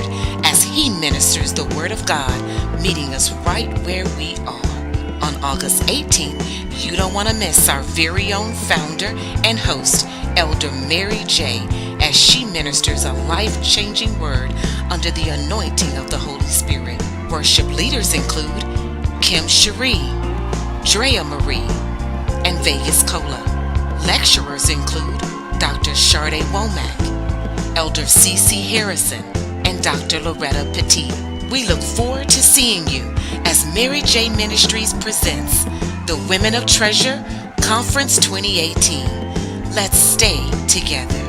as he ministers the Word of God, meeting us right where we are. On August 18th, you don't want to miss our very own founder and host, Elder Mary Jae, as she ministers a life-changing word under the anointing of the Holy Spirit. Worship leaders include Kim Cherie, Drea Marie, and Vegas Cola. Lecturers include Dr. Sharday Womack, Elder C.C. Harrison, and Dr. Loretta Petit. We look forward to seeing you as Mary Jae Ministries presents the Women of Treasure Conference 2018. Let's stay together.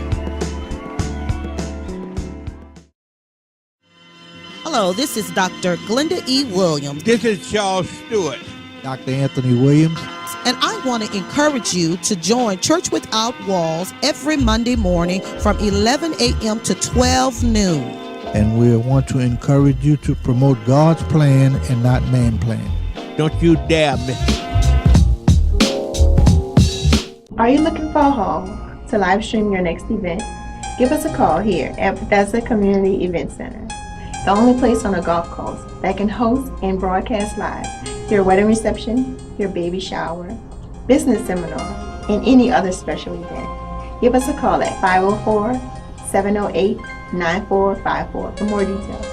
Hello, this is Dr. Glenda E. Williams. This is Charles Stewart. Dr. Anthony Williams. And I want to encourage you to join Church Without Walls every Monday morning from 11 a.m. to 12 noon. And we want to encourage you to promote God's plan and not man's plan. Don't you dare miss it. Are you looking for a home to live stream your next event? Give us a call here at Bethesda Community Event Center, the only place on the Gulf Coast that can host and broadcast live your wedding reception, your baby shower, business seminar, and any other special event. Give us a call at 504-708-9454 for more details.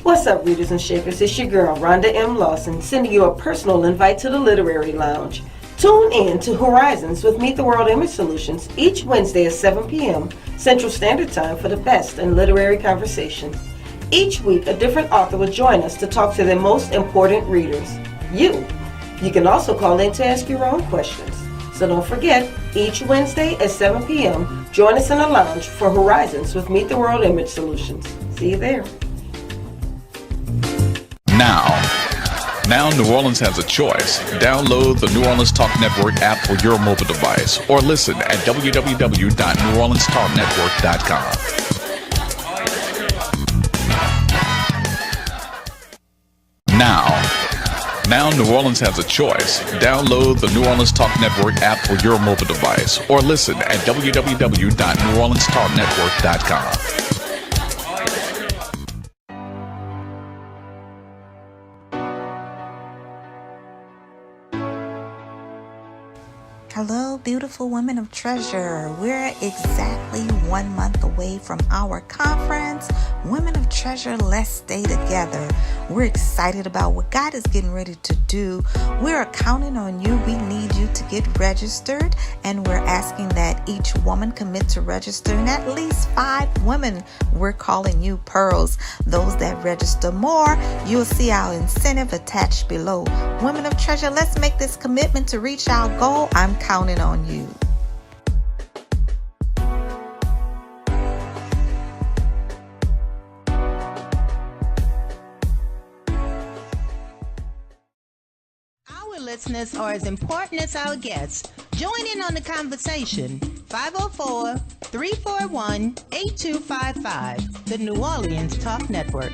What's up, readers and shakers? It's your girl, Rhonda M. Lawson, sending you a personal invite to the Literary Lounge. Tune in to Horizons with Meet the World Image Solutions each Wednesday at 7 p.m. Central Standard Time for the best in literary conversation. Each week, a different author will join us to talk to their most important readers, you. You can also call in to ask your own questions. So don't forget, each Wednesday at 7 p.m., join us in the lounge for Horizons with Meet the World Image Solutions. See you there. Now New Orleans has a choice. Download the New Orleans Talk Network app for your mobile device or listen at www.neworleanstalknetwork.com. Now New Orleans has a choice. Download the New Orleans Talk Network app for your mobile device or listen at www.neworleanstalknetwork.com. Hello, beautiful women of treasure. We're exactly 1 month away from our conference, Women of Treasure, Let's Stay Together. We're excited about what God is getting ready to do. We're counting on you. We need you to get registered, and we're asking that each woman commit to registering at least 5 women. We're calling you pearls. Those that register more, you'll see our incentive attached below. Women of Treasure, let's make this commitment to reach our goal. I'm counting on you. Our listeners are as important as our guests. Join in on the conversation. 504-341-8255. The New Orleans Talk Network.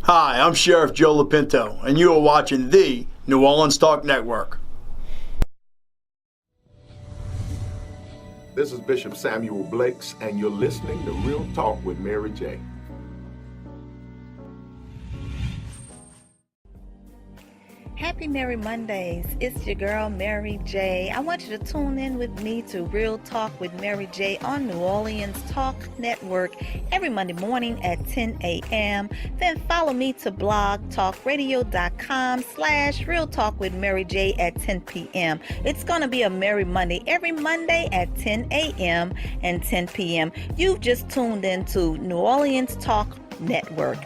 Hi, I'm Sheriff Joe Lapinto, and you are watching the New Orleans Talk Network. This is Bishop Samuel Blakes, and you're listening to Real Talk with Mary Jae. Happy Merry Mondays. It's your girl, Mary Jae. I want you to tune in with me to Real Talk with Mary Jae on New Orleans Talk Network every Monday morning at 10 a.m. Then follow me to blogtalkradio.com/Real Talk with Mary Jae at 10 p.m. It's going to be a Merry Monday every Monday at 10 a.m. and 10 p.m. You've just tuned in to New Orleans Talk Network.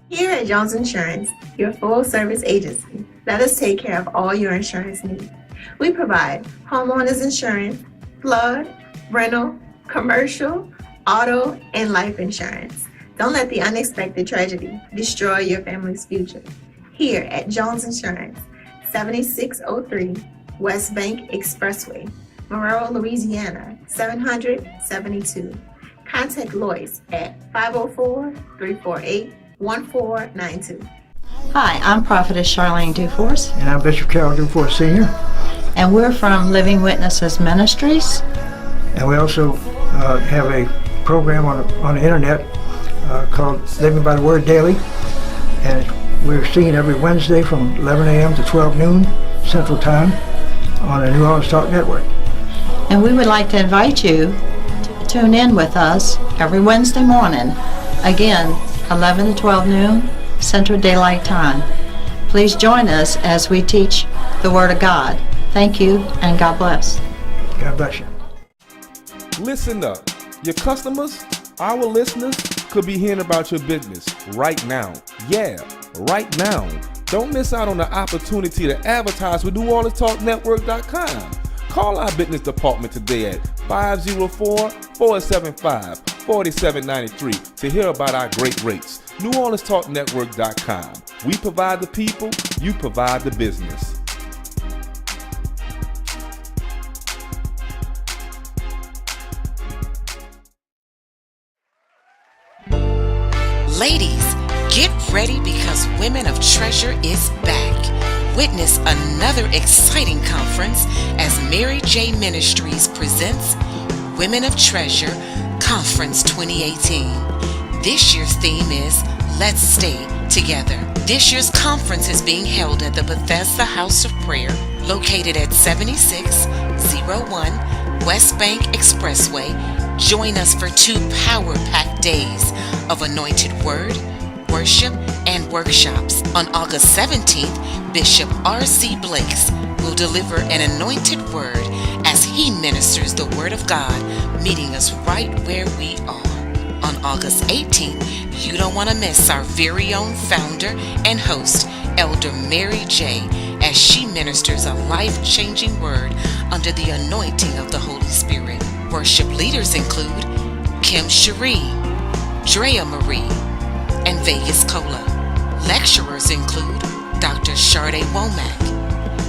Here at Jones Insurance, your full-service agency, let us take care of all your insurance needs. We provide homeowners insurance, flood, rental, commercial, auto, and life insurance. Don't let the unexpected tragedy destroy your family's future. Here at Jones Insurance, 7603 West Bank Expressway, Monroe, Louisiana, 772. Contact Lois at 504-348-1492. Hi, I'm Prophetess Charlene Duforce. And I'm Bishop Carol Duforce Sr. And we're from Living Witnesses Ministries. And we also have a program on the internet called Living by the Word Daily. And we're seen every Wednesday from 11 a.m. to 12 noon Central Time on the New Orleans Talk Network. And we would like to invite you to tune in with us every Wednesday morning. Again, 11 to 12 noon Central Daylight Time. Please join us as we teach the Word of God. Thank you, and God bless. God bless you. Listen up. Your customers, our listeners, could be hearing about your business right now. Yeah, right now. Don't miss out on the opportunity to advertise with NewOrleansTalkNetwork.com. Call our business department today at 504-475-4793 to hear about our great rates. NewOrleansTalkNetwork.com. We provide the people, you provide the business. Ladies, get ready because Women of Treasure is back. Witness another exciting conference as Mary Jae Ministries presents Women of Treasure Conference 2018. This year's theme is Let's Stay Together. This year's conference is being held at the Bethesda House of Prayer, located at 7601 West Bank Expressway. Join us for 2 power-packed days of anointed word, worship, and workshops. On August 17th, Bishop R.C. Blakes will deliver an anointed word as he ministers the Word of God, meeting us right where we are. On August 18th, you don't want to miss our very own founder and host, Elder Mary Jae, as she ministers a life-changing word under the anointing of the Holy Spirit. Worship leaders include Kim Cherie, Drea Marie, and Vegas Cola. Lecturers include Dr. Sade Womack,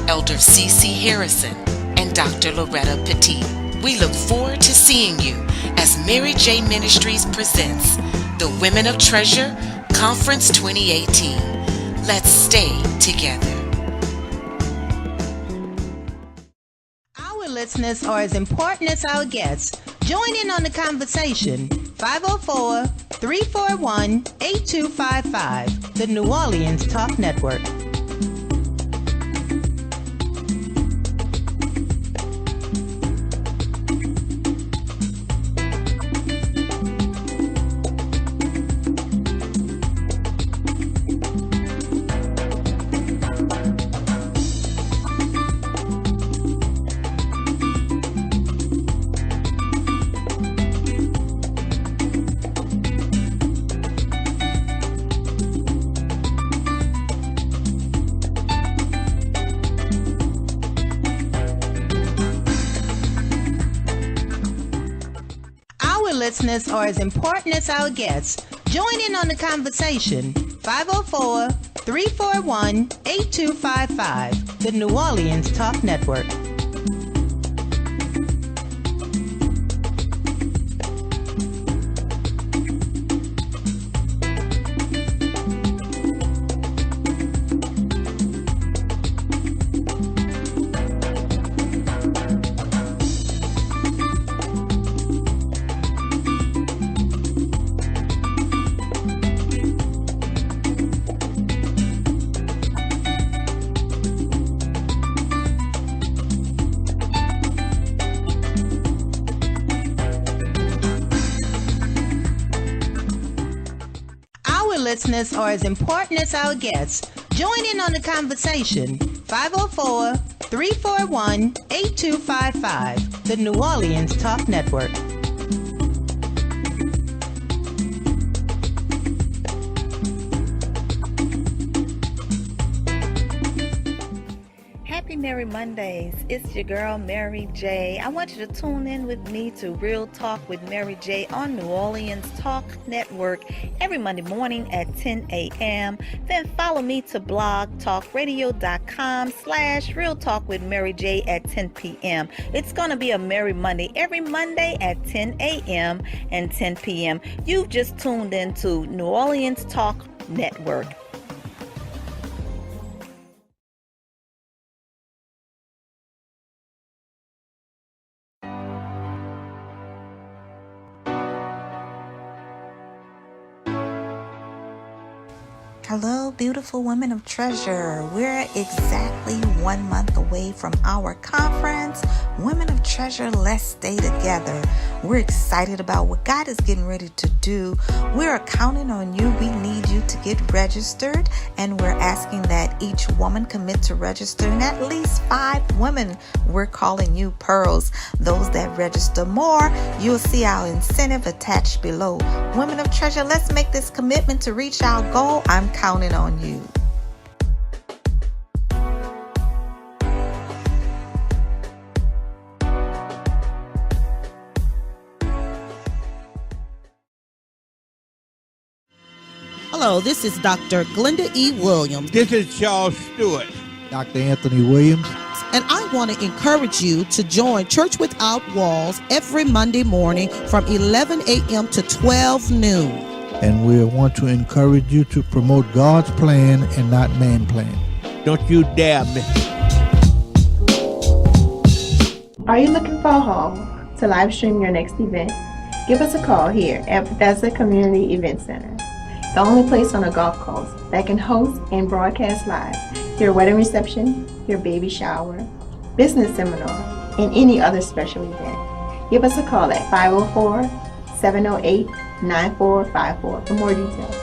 Elder C.C. Harrison, and Dr. Loretta Petit. We look forward to seeing you as Mary Jae Ministries presents the Women of Treasure Conference 2018. Let's stay together. Our listeners are as important as our guests. Join in on the conversation. 504-341-8255, the New Orleans Talk Network. Listeners are as important as our guests. Join in on the conversation. 504-341-8255, the New Orleans Talk Network. Listeners are as important as our guests. Join in on the conversation. 504-341-8255, the New Orleans Talk Network. Happy Merry Mondays. It's your girl Mary Jae. I want you to tune in with me to Real Talk with Mary Jae on New Orleans Talk Network every Monday morning at 10 a.m. Then follow me to blogtalkradio.com/Real Talk with Mary Jae at 10 p.m. It's going to be a Merry Monday every Monday at 10 a.m. and 10 p.m. You've just tuned in to New Orleans Talk Network. Hello, beautiful women of treasure. We're exactly 1 month away from our conference, Women of Treasure, Let's Stay Together. We're excited about what God is getting ready to do. We're counting on you. We need you to get registered, and we're asking that each woman commit to register, and at least 5 women. We're calling you pearls. Those that register more, you'll see our incentive attached below. Women of Treasure, let's make this commitment to reach our goal. I'm counting on you. Hello, this is Dr. Glenda E. Williams. This is Charles Stewart. Dr. Anthony Williams. And I want to encourage you to join Church Without Walls every Monday morning from 11 a.m. to 12 noon. and we want to encourage you to promote God's plan and not man plan. Don't you dare miss. Are you looking for a home to live stream your next event? Give us a call here at Bethesda Community Event Center, the only place on the Gulf Coast that can host and broadcast live your wedding reception, your baby shower, business seminar, and any other special event. Give us a call at 504-708-9454 for more details.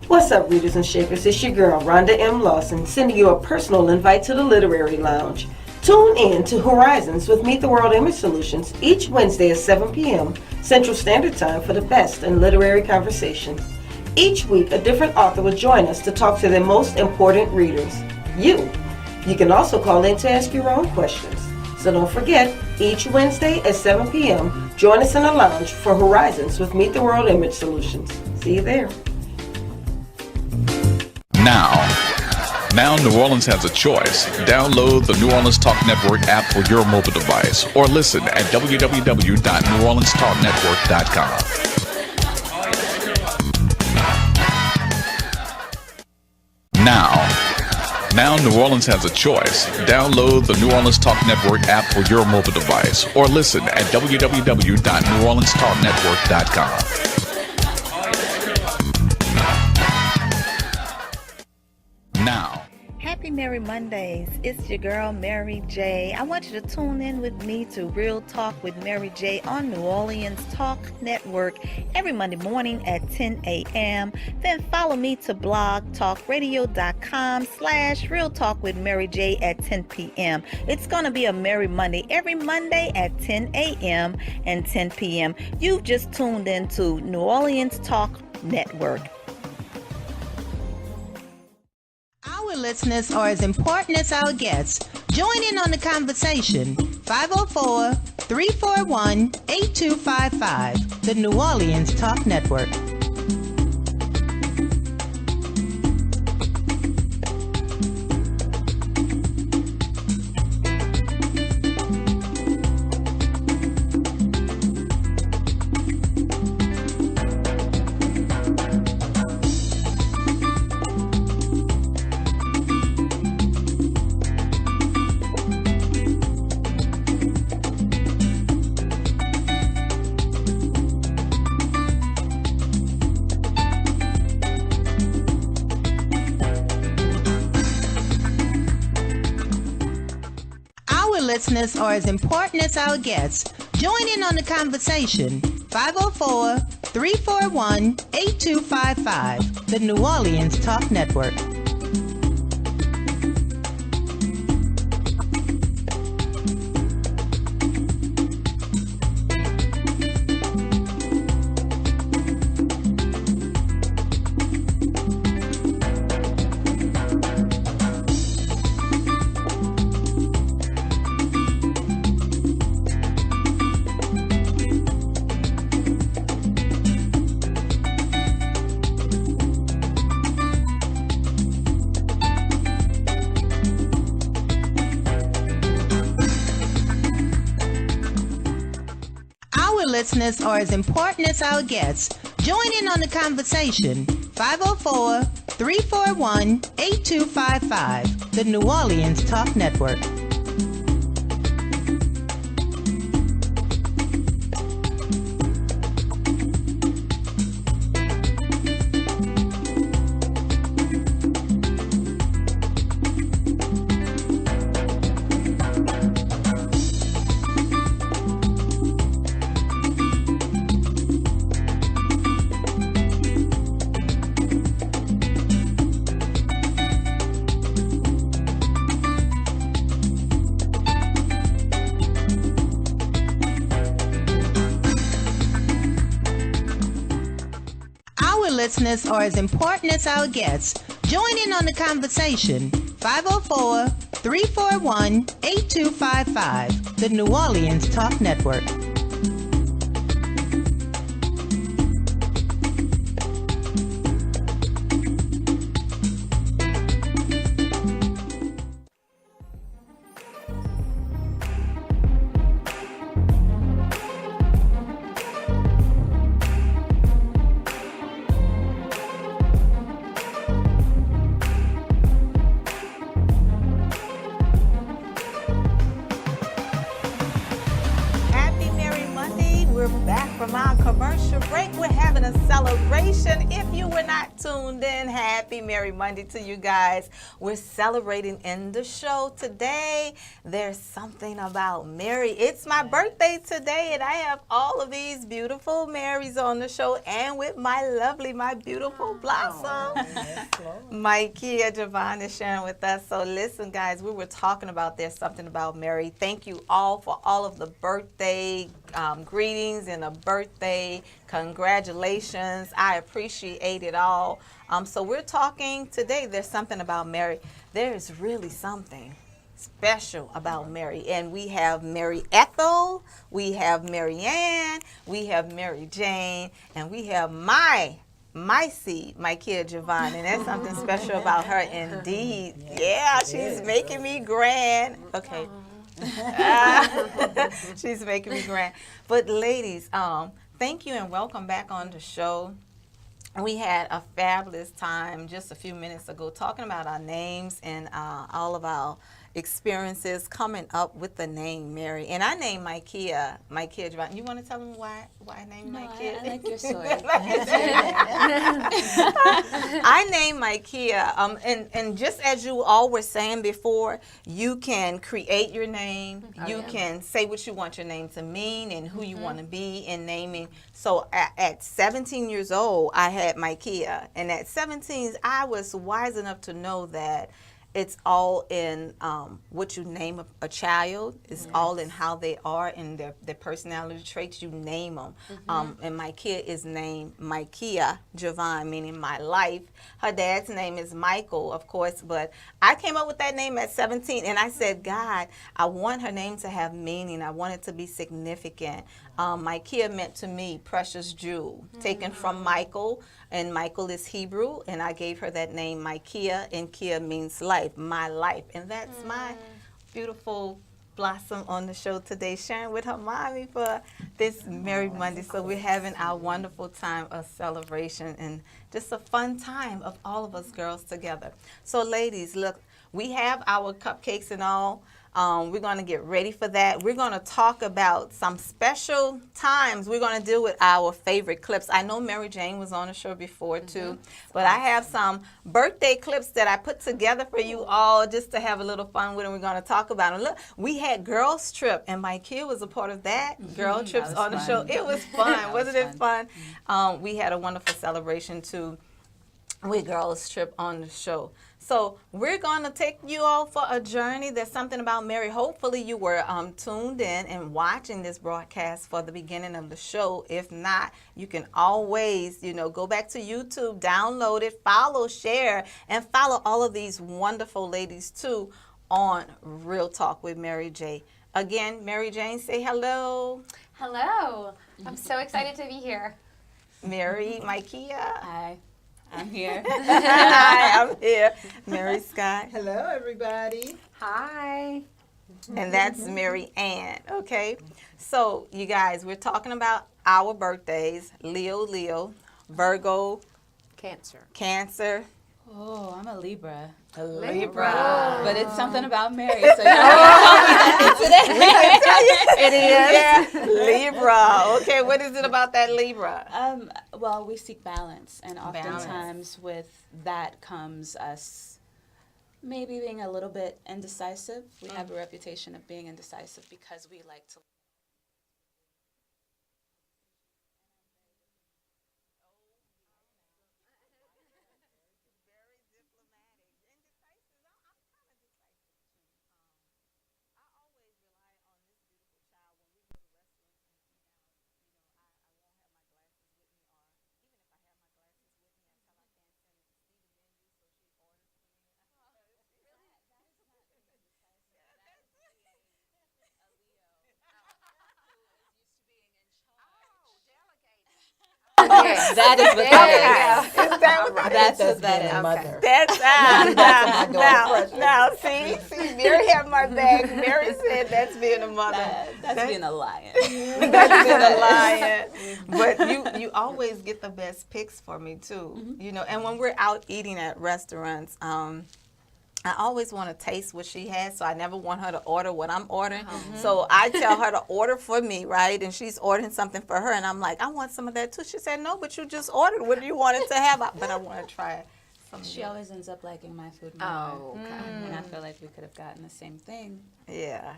What's up, readers and shakers? It's your girl, Rhonda M. Lawson, sending you a personal invite to the Literary Lounge. Tune in to Horizons with Meet the World Image Solutions each Wednesday at 7 p.m. Central Standard Time for the best in literary conversation. Each week, a different author will join us to talk to their most important readers, you. You can also call in to ask your own questions. So don't forget, each Wednesday at 7 p.m., join us in the lounge for Horizons with Meet the World Image Solutions. See you there. Now New Orleans has a choice. Download the New Orleans Talk Network app for your mobile device or listen at www.neworleanstalknetwork.com. Now New Orleans has a choice. Download the New Orleans Talk Network app for your mobile device or listen at www.neworleanstalknetwork.com. Happy Merry Mondays. It's your girl, Mary Jae. I want you to tune in with me to Real Talk with Mary Jae on New Orleans Talk Network every Monday morning at 10 a.m. Then follow me to blogtalkradio.com/Real Talk with Mary Jae at 10 p.m. It's going to be a Merry Monday every Monday at 10 a.m. and 10 p.m. You've just tuned into New Orleans Talk Network. Our listeners are as important as our guests. Join in on the conversation. 504-341-8255. The New Orleans Talk Network. Listeners are as important as our guests. Join in on the conversation. 504-341-8255. The New Orleans Talk Network. Listeners are as important as our guests. Join in on the conversation. 504-341-8255. The New Orleans Talk Network. Listeners are as important as our guests. Join in on the conversation. 504-341-8255. The New Orleans Talk Network. celebration. If you were not tuned in, happy Merry Monday to you guys. We're celebrating in the show today. There's something about Mary. It's my birthday today, and I have all of these beautiful Marys on the show, and with my lovely, my beautiful Blossom. Kia Javon is sharing with us. So listen, guys, we were talking about there's something about Mary. Thank you all for all of the birthday greetings and a birthday congratulations. I appreciate it all. So we're talking today, there's something about Mary. There is really something special about Mary. And we have Mary Ethel, we have Mary Ann, we have Mary Jane, and we have my seed, my kid Javon, and that's something special about her indeed. Yeah, she's making me grand. Okay. She's making me grand. But ladies, thank you and welcome back on the show. We had a fabulous time just a few minutes ago talking about our names and all of our experiences coming up with the name Mary. And I named my kid Javon. You want to tell them why I named my kid? I like your story. I named my kid, and just as you all were saying before, you can create your name. You can say what you want your name to mean and who you want to be in naming. So at 17 years old, I had my kid. And at 17, I was wise enough to know that it's all in what you name a child. It's all in how they are and their personality traits. You name them. And my kid is named Micaiah Javon, meaning my life. Her dad's name is Michael, of course, but I came up with that name at 17, and I said, God, I want her name to have meaning. I want it to be significant. Micaiah meant to me precious jewel, taken from Michael, and Michael is Hebrew, and I gave her that name Micaiah, and Kia means life, my life. And that's my beautiful Blossom on the show today, sharing with her mommy for this Merry Monday. So we're having our wonderful time of celebration and just a fun time of all of us girls together. So ladies, look, we have our cupcakes and all. We're going to get ready for that. We're going to talk about some special times. We're going to deal with our favorite clips. I know Mary Jane was on the show before too, but I have some birthday clips that I put together for you all just to have a little fun with, and we're going to talk about them. Look, we had Girls Trip, and my kid was a part of that. Girl Trips on the show. It was fun. Wasn't it fun? We had a wonderful celebration too with Girls Trip on the show. So we're going to take you all for a journey. There's something about Mary. Hopefully you were tuned in and watching this broadcast for the beginning of the show. If not, you can always, go back to YouTube, download it, follow, share, and follow all of these wonderful ladies too on Real Talk with Mary J. Again, Mary Jane, say hello. Hello. I'm so excited to be here. Mary, Micaiah. Hi. I'm here. Hi, I'm here. Mary Scott. Hello, everybody. Hi. And that's Mary Ann, okay? So, you guys, we're talking about our birthdays. Leo, Virgo. Cancer. Oh, I'm a Libra. Libra. But it's something about Mary, so you know today. It is. Yeah. Libra. Okay, what is it about that Libra? Well, we seek balance, and oftentimes with that comes us maybe being a little bit indecisive. We have a reputation of being indecisive because we like to That is what that is. Is that what That's what that is. Mother. That's now, see, Mary had my back. Mary said that's being a mother. That's being a lion. That's being a lion. But you always get the best picks for me too. And when we're out eating at restaurants, I always want to taste what she has, so I never want her to order what I'm ordering. So I tell her to order for me, right? And she's ordering something for her, and I'm like, I want some of that too. She said, no, but you just ordered what you wanted to have. But I want to try it. She always ends up liking my food more. Oh, okay. And I feel like we could have gotten the same thing. Yeah.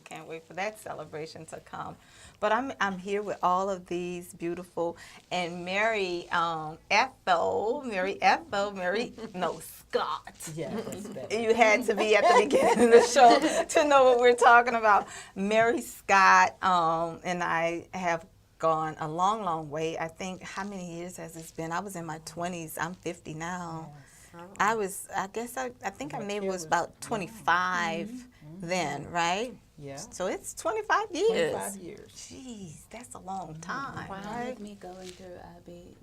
Can't wait for that celebration to come. But I'm here with all of these beautiful, and Mary Scott. Yeah, You had to be at the beginning of the show to know what we're talking about. Mary Scott and I have gone a long, long way. I think, how many years has this been? I was in my 20s. I'm 50 now. I think I maybe was about 25 then, right? Yeah. So it's 25 years. 25 years. Jeez, that's a long time. Wow. Right? With me going through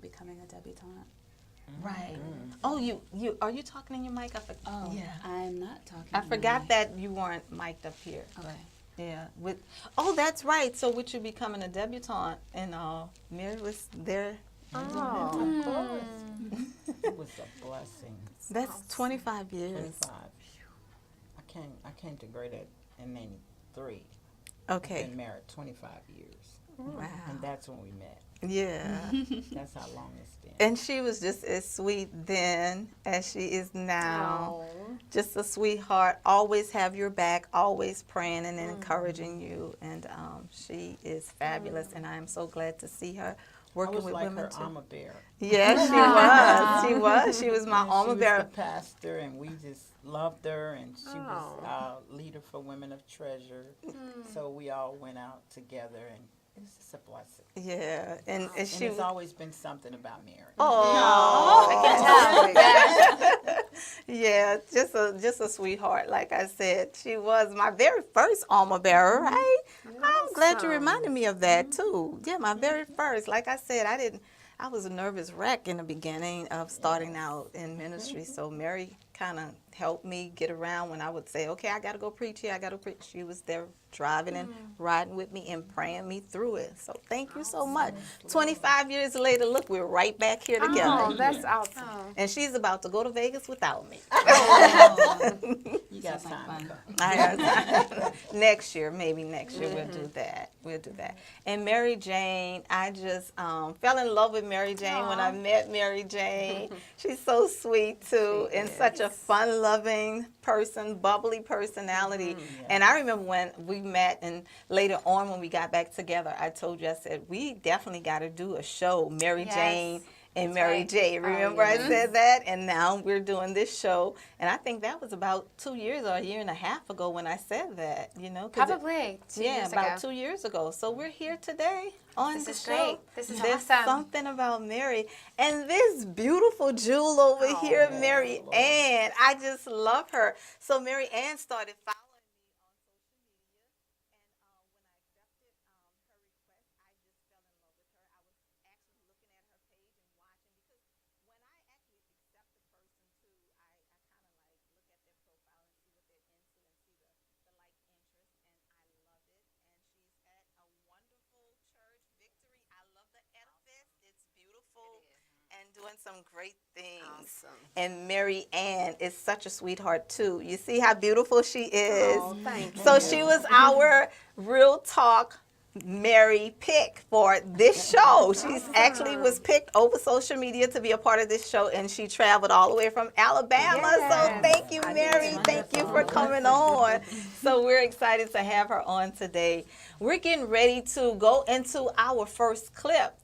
becoming a debutante. Right. Oh, you are you talking in your mic? Yeah. I'm not talking. I forgot that you weren't mic'd up here. Okay. Yeah. That's right. So with you becoming a debutante, and Mary was there. Of course. It was a blessing. That's awesome. 25 years. 25. I came to grade in 93. Okay. I've been married 25 years. Wow. And that's when we met. Yeah. That's how long it's been. And she was just as sweet then as she is now. Aww. Just a sweetheart. Always have your back, always praying and encouraging you. And she is fabulous, and I am so glad to see her working with women her too. alma bear. Yeah, she was. She was my alma bear. She was the pastor, and we just loved her, and she was our leader for Women of Treasure. So we all went out together, and it was just a blessing. Yeah, and it's always been something about Mary. Oh, I can tell. Yeah, just a sweetheart. Like I said, she was my very first alma bearer, right? I'm glad you reminded me of that too. Yeah, my very first. Like I said, I was a nervous wreck in the beginning of starting out in ministry. So Mary kind of helped me get around when I would say, okay, I got to go preach here. I got to preach. She was there driving and riding with me and praying me through it. So thank you so much. 25 years later, look, we're right back here together. Oh, that's awesome. And she's about to go to Vegas without me. You got time. I got time. Next year, maybe next year, we'll do that. We'll do that. And Mary Jane, I just fell in love with Mary Jane when I met Mary Jane. She's so sweet too, and such a fun-loving person, bubbly personality. And I remember when we met, and later on when we got back together, I told you, I said, we definitely got to do a show, Mary Jane and Mary J. Remember I said that? And now we're doing this show. And I think that was about 2 years or a year and a half ago when I said that, you know. Probably 2 years ago. About 2 years ago. So we're here today on the show. Great. This is There's awesome. something about Mary. And this beautiful jewel over here, Mary Ann. I just love her. So Mary Ann started following doing some great things. Awesome. And Mary Ann is such a sweetheart too. You see how beautiful she is? Oh, thank you. So she was our Real Talk Mary pick for this show. She's actually was picked over social media to be a part of this show, and she traveled all the way from Alabama. So thank you, Mary. Thank you for coming on. So we're excited to have her on today. We're getting ready to go into our first clip.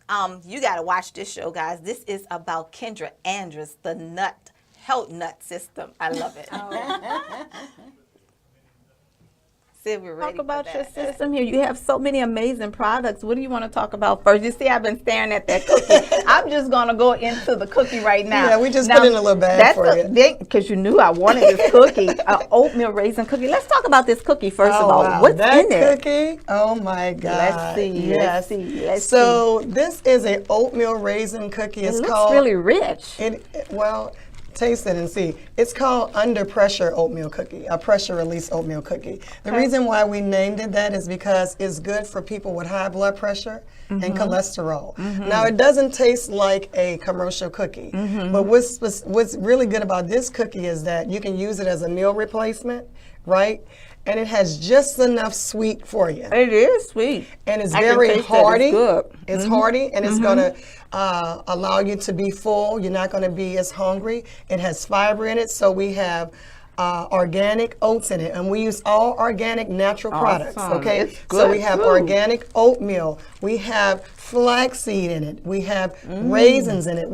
You got to watch this show, guys. This is about Kendra Andrews, the health nut system. I love it. We're ready talk about for your that. system here. You have so many amazing products. What do you want to talk about first? You see, I've been staring at that cookie. I'm just going to go into the cookie right now. Yeah, we just put in a little bag for you. Because you knew I wanted this cookie, an oatmeal raisin cookie. Let's talk about this cookie first of all. Wow. What's that in it? cookie? Oh my God. Let's see. Yes. Let's so this is a oatmeal raisin cookie. It looks really rich. Well, taste it and see. It's called Under Pressure Oatmeal Cookie, a pressure release oatmeal cookie. The reason why we named it that is because it's good for people with high blood pressure and cholesterol. Now, it doesn't taste like a commercial cookie, but what's really good about this cookie is that you can use it as a meal replacement, right? And it has just enough sweet for you. It is sweet. And it's I can very taste that. hearty. It's good. It's hearty, and it's going to allow you to be full. You're not going to be as hungry. It has fiber in it, so we have organic oats in it, and we use all organic natural products, okay? It's good So we have too. organic oatmeal. We have flaxseed in it. We have raisins in it.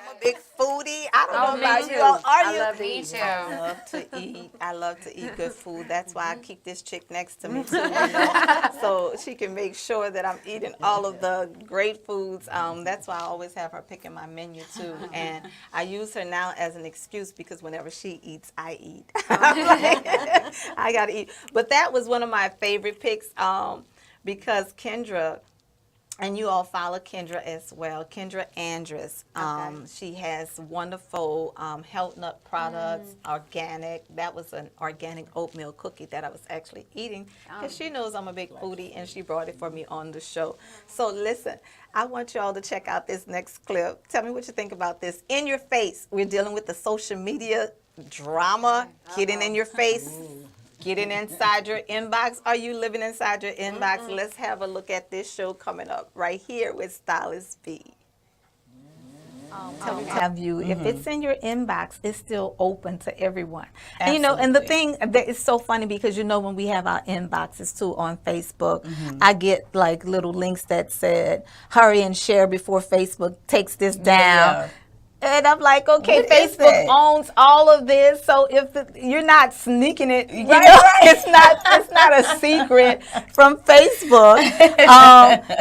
I'm a big foodie. I don't know me about too. you all. Are I you? love to eat too. I love to eat. I love to eat good food. That's why I keep this chick next to me too, you know, so she can make sure that I'm eating all of the great foods. That's why I always have her picking my menu too, and I use her now as an excuse because whenever she eats, I eat. I gotta eat. But that was one of my favorite picks because Kendra. And you all follow Kendra as well. Kendra Andrus. She has wonderful health nut products, organic. That was an organic oatmeal cookie that I was actually eating because she knows I'm a big foodie and she brought it for me on the show. So listen, I want you all to check out this next clip. Tell me what you think about this. In your face. We're dealing with the social media drama getting in your face. Getting inside your inbox. Are you living inside your inbox? Let's have a look at this show coming up right here with Stylist B. Have you, if it's in your inbox, it's still open to everyone. And, you know, and the thing that is so funny because, you know, when we have our inboxes too on Facebook, I get like little links that said, hurry and share before Facebook takes this down. And I'm like, okay, Facebook owns all of this, so if you're not sneaking it, you know, it's not a secret from Facebook.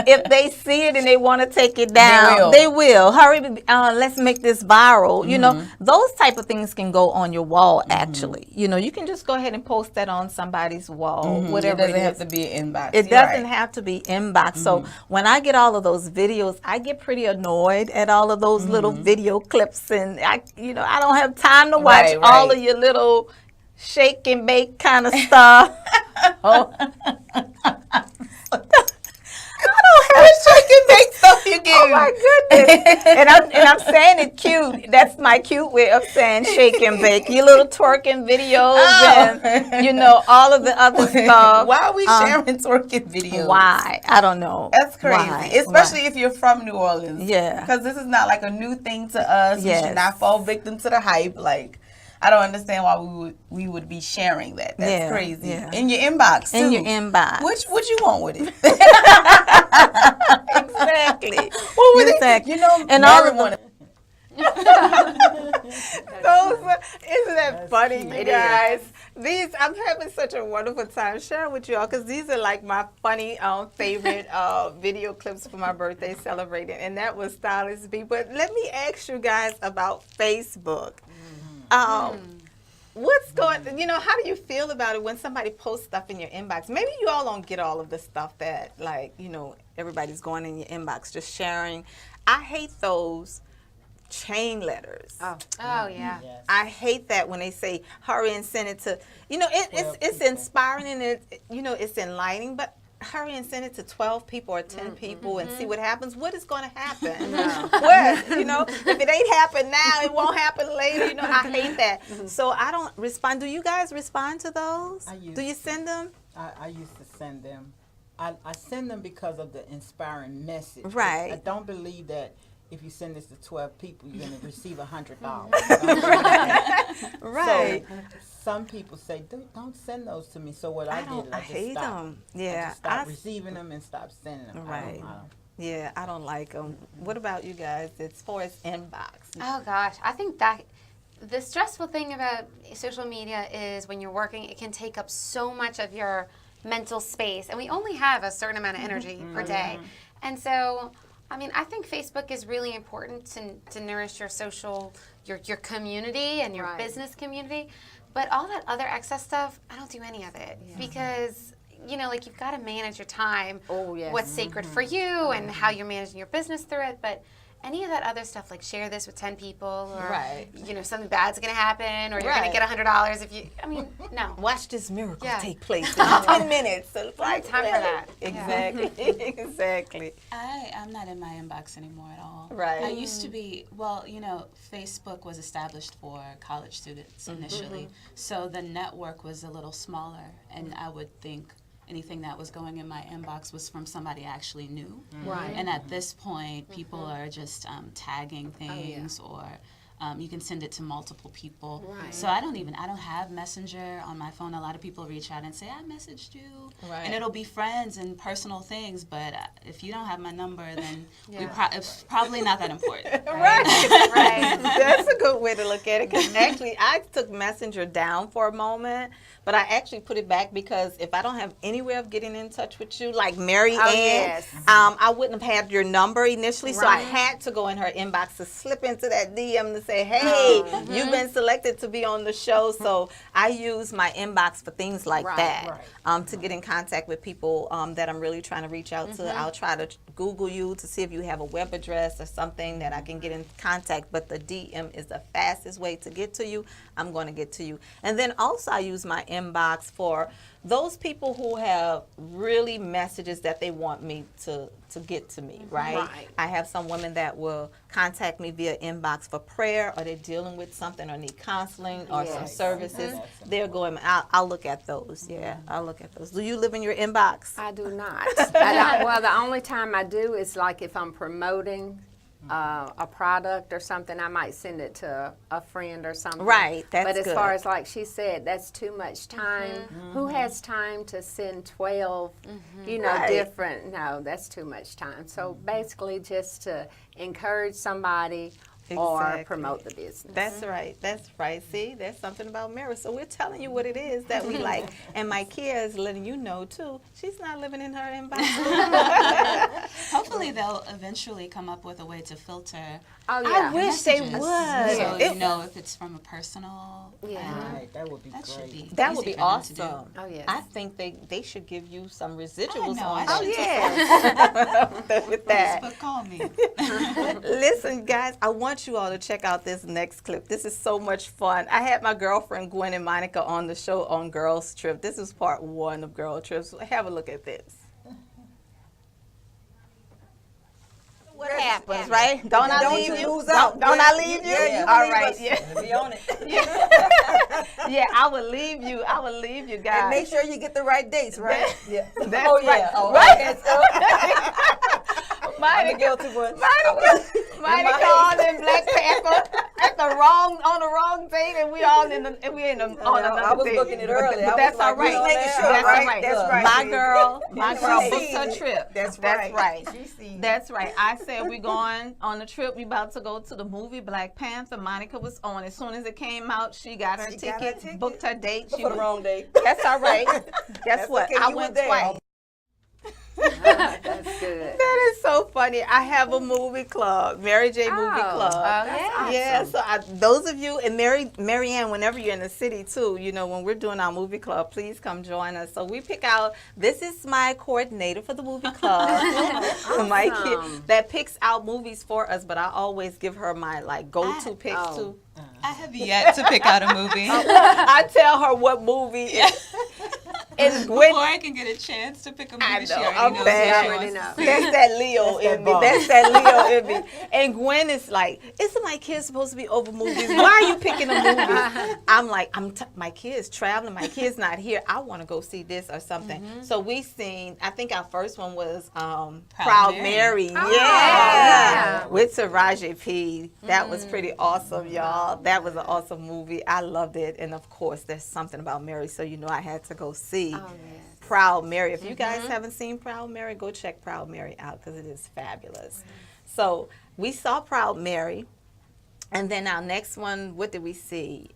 If they see it and they want to take it down, they will. Hurry, let's make this viral. You know, those type of things can go on your wall. Actually, you know, you can just go ahead and post that on somebody's wall. Whatever it doesn't have to be an inbox. It doesn't have to be inbox. So when I get all of those videos, I get pretty annoyed at all of those little video clips, and I don't have time to watch all of your little shake and bake kind of stuff. I don't have shake and bake stuff you give. Oh my goodness! and I'm saying it cute. That's my cute way of saying shake and bake. Your little twerking videos and you know all of the other stuff. Why are we sharing twerking videos? Why? I don't know. That's crazy, Why? especially if you're from New Orleans. Yeah, because this is not like a new thing to us. We should not fall victim to the hype. Like, I don't understand why we would be sharing that. That's crazy. Yeah. In your inbox, too. In your inbox. What you want with it? Exactly. What would it? You know, and all of them. Isn't that funny, you guys? These, I'm having such a wonderful time sharing with you all because these are like my funny favorite video clips for my birthday celebrating, and that was Stylist B. But let me ask you guys about Facebook. What's going, you know, how do you feel about it when somebody posts stuff in your inbox? Maybe you all don't get all of the stuff that, like, you know, everybody's going in your inbox, just sharing. I hate those chain letters. Oh yeah. Yes. I hate that when they say hurry and send it to, you know, it's inspiring and it's enlightening, but hurry and send it to 12 people or 10 people and see what happens. What is going to happen? What? You know, if it ain't happened now, it won't happen later. You know, I hate that. So I don't respond. Do you guys respond to those? Do you send them? I used to send them. I send them because of the inspiring message. Right. I don't believe that if you send this to 12 people, you're going to receive $100. Right. So some people say, don't send those to me. So what I did, I just hate stopped. them. Yeah. I just stopped receiving them and stopped sending them. Right. Yeah, I don't like them. What about you guys as far as inbox? Oh gosh, I think that the stressful thing about social media is when you're working, it can take up so much of your mental space, and we only have a certain amount of energy per day. And so, I mean, I think Facebook is really important to nourish your social, your community and your business community. But all that other excess stuff, I don't do any of it because you know, like you've got to manage your time. Oh, yes. What's sacred for you and how you're managing your business through it. But any of that other stuff, like share this with 10 people, or you know, something bad's gonna happen, or you're gonna get $100 if you. I mean, no. Watch this miracle take place in 10 minutes. So it's like time for that. Exactly. Exactly. I'm not in my inbox anymore at all. Right. I used to be. Well, you know, Facebook was established for college students initially, so the network was a little smaller, and I would think anything that was going in my inbox was from somebody I actually knew. Right. And at this point, people are just tagging things, or you can send it to multiple people. Right. So I don't have Messenger on my phone. A lot of people reach out and say, I messaged you. Right. And it'll be friends and personal things, but if you don't have my number, then it's probably not that important. Right. That's a good way to look at it, because actually I took Messenger down for a moment, but I actually put it back because if I don't have any way of getting in touch with you, like Mary Ann, I wouldn't have had your number initially, so I had to go in her inbox to slip into that DM to say, hey, you've been selected to be on the show. So I use my inbox for things like that, to get in contact with people that I'm really trying to reach out to. I'll try to Google you to see if you have a web address or something that I can get in contact, but the DM is the fastest way to get to you. I'm going to get to you. And then also I use my inbox for those people who have really messages that they want me to get to me, right? I have some women that will contact me via inbox for prayer, or they're dealing with something or need counseling or some services. They're going, I'll look at those. I'll look at those. Do you live in your inbox? I do not. Well, the only time I do is like if I'm promoting a product or something, I might send it to a friend or something. Right, that's But as good. far as like she said, that's too much time. Who has time to send 12, you know, different? No, that's too much time. So basically just to encourage somebody or promote the business. That's right. That's right. See, there's something about Mary. So we're telling you what it is that we like. And my Kia is letting you know, too. She's not living in her inbox. Hopefully they'll eventually come up with a way to filter. Oh, yeah. I wish they would. So you know if it's from a personal. Right, that would be great. That would be awesome. Oh, yes. I think they should give you some residuals I on know. with that. Facebook, call me. Listen, guys, I want you all to check out this next clip. This is so much fun. I had my girlfriend Gwen and Monica on the show on Girls Trip. This is part 1 of Girl Trips. Have a look at this. What happens, right? Don't I leave you? Don't I leave you? All right, Be on it. Yeah, I will leave you. I will leave you, guys. And make sure you get the right dates, right? Yeah. That's Oh, right. yeah. Oh, Right. I'm the guilty one. Monica all in Black Panther on the wrong date, and we all on another I was date. booking it early. But that's all right. That's all right. That's right. My girl She booked seen her it. trip. That's right. right. She seen it. That's right. I said we going on the trip. We about to go to the movie Black Panther. Monica was on. As soon as it came out, she got her ticket, booked her date. For the wrong date. That's all right. Guess what? okay. I You went were there. twice. That's good. That is so funny. I have a movie club, Mary Jae Movie Club. That's Yeah, so those of you, and Mary Ann, whenever you're in the city too, you know, when we're doing our movie club, please come join us. So we pick out, this is my coordinator for the movie club, my kid, that picks out movies for us, but I always give her my like go-to picks too. I have yet to pick out a movie. I tell her what movie is Before I can get a chance to pick a movie, I know, she already I'm knows bad. what she wants to see. That's that Leo in me. That's that Leo in me. And Gwen is like, isn't my kid supposed to be over movies? Why are you picking a movie? I'm like, my kid's traveling. My kid's not here. I want to go see this or something. So we seen, I think our first one was Proud Mary. Yeah. With Taraji P. That was pretty awesome, y'all. That was an awesome movie. I loved it. And of course, there's something about Mary, so you know I had to go see Proud Mary. If you guys haven't seen Proud Mary, go check Proud Mary out because it is fabulous. So we saw Proud Mary. And then our next one, what did we see?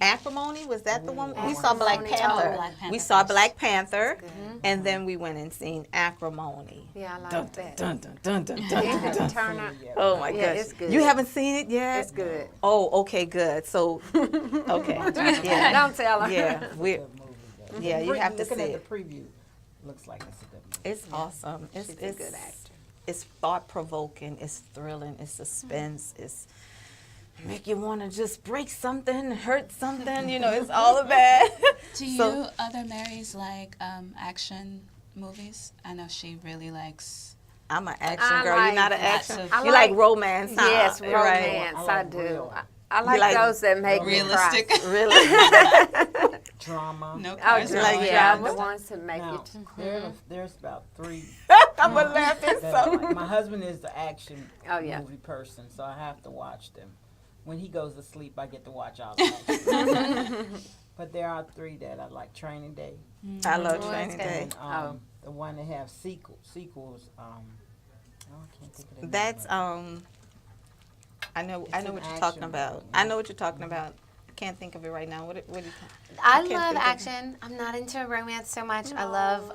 Acrimony, was that the one? We saw Black Panther. We saw Black Panther, and then we went and seen Acrimony. Yeah, I like that. Dun, dun, dun, dun, dun, dun, dun. Turn out. Oh my Yeah, goodness. it's good. You haven't seen it yet? It's good. Oh, okay, good. So, okay. Don't tell her. Yeah, you have to see Looking at it. the preview. looks like it's a good movie. It's awesome. It's a good actor. It's thought provoking. It's thrilling. It's suspense. It's make you want to just break something, hurt something. You know, it's all of that. Do you other Marys like action movies? I know she really likes. I'm an action girl. You're not an action. I You like romance, huh? Yes, Right. romance. I do. I like like those that make realistic. me cry. Really? Drama. No Oh, cars. yeah, the ones that make Now, you. there's about 3. I'm gonna laugh at that I something. like. My husband is the action Oh, yeah. movie person, so I have to watch them. When he goes to sleep, I get to watch all the But there are 3 that I like. Training Day. I love Training Day. And, the one that have sequels. I can't think of the name That's of it. I know It's what an you're action talking about. movie. I know what you're talking about. I can't think of it right now. What do you I can't love think of it. action. I'm not into romance so much. I love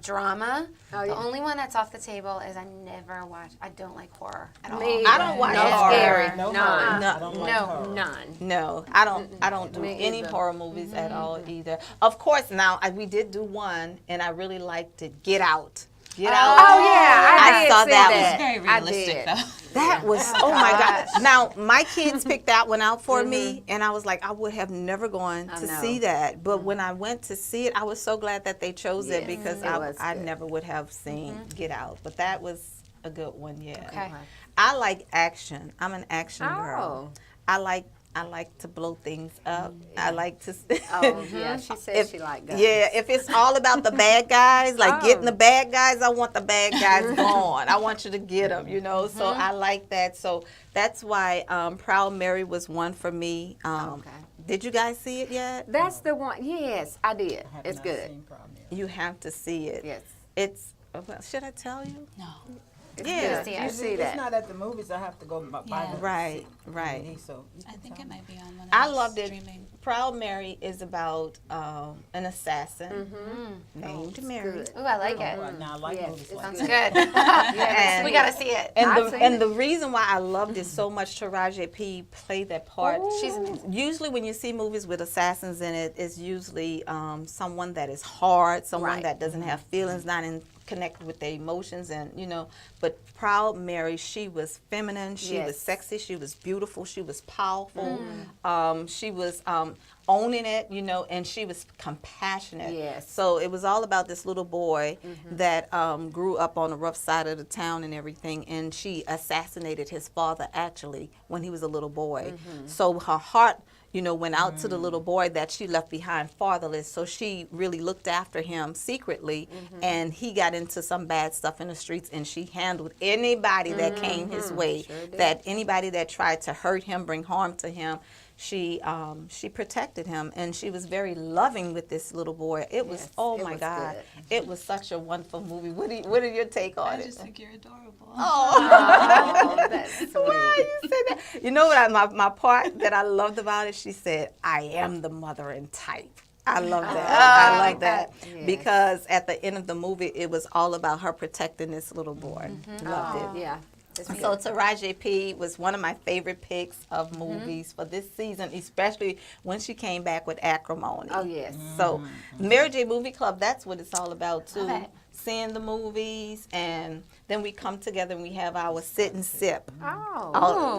drama. The only one that's off the table is I never watch. I don't like horror at all. Me I don't watch no horror. scary. No, None. I don't like horror. None. No, I don't do Me any either. horror movies at all either. Of course, now we did do one, and I really liked it. Get Out. Get Out. Oh yeah, I did saw see that. Very realistic though. That was oh my God. Now my kids picked that one out for me, and I was like, I would have never gone to see that. But when I went to see it, I was so glad that they chose it because I never would have seen Get Out. But that was a good one. Yeah. Okay. I like action. I'm an action girl. I like to blow things up. I like to. Oh yeah, she said she liked guns. Yeah, if it's all about the bad guys, like getting the bad guys, I want the bad guys gone. I want you to get them, you know. So I like that. So that's why Proud Mary was one for me. Did you guys see it yet? That's the one. Yes, I did. I have It's not good. seen Proud Mary. You have to see it. Yes. It's. Should I tell you? No. Yeah. You see It's that? not at the movies. I have to go buy Yeah. the Right. So you I can think tell it me. might be on one of I those loved it. streaming. Proud Mary is about an assassin named Mary. Ooh, I like it. Well, now I like Yes, movies it's like Sounds that. good. And- We gotta see it. And the reason why I loved it so much, Taraji P played that part. She's amazing. Usually when you see movies with assassins in it, it's usually someone that is hard, someone that doesn't have feelings, not connected with their emotions, and you know. But Proud Mary, she was feminine, she was sexy, she was beautiful, she was powerful, she was owning it, you know, and she was compassionate. Yes. So it was all about this little boy that grew up on the rough side of the town and everything, and she assassinated his father actually when he was a little boy. So her heart, you know, went out to the little boy that she left behind fatherless. So she really looked after him secretly, and he got into some bad stuff in the streets, and she handled anybody that came his way, that anybody that tried to hurt him, bring harm to him. She protected him, and she was very loving with this little boy. It was my God, it was such a wonderful movie. What are your take on it? I just think you're adorable. Oh, that's sweet. why you say that? You know what? My part that I loved about it, she said, "I am the mother in type." I love that. I like that because at the end of the movie, it was all about her protecting this little boy. Loved it. Yeah. So Taraji P was one of my favorite picks of movies for this season, especially when she came back with Acrimony. Oh yes. So Mary Jae Movie Club, that's what it's all about too. Okay. Seeing the movies, and then we come together and we have our sit and sip.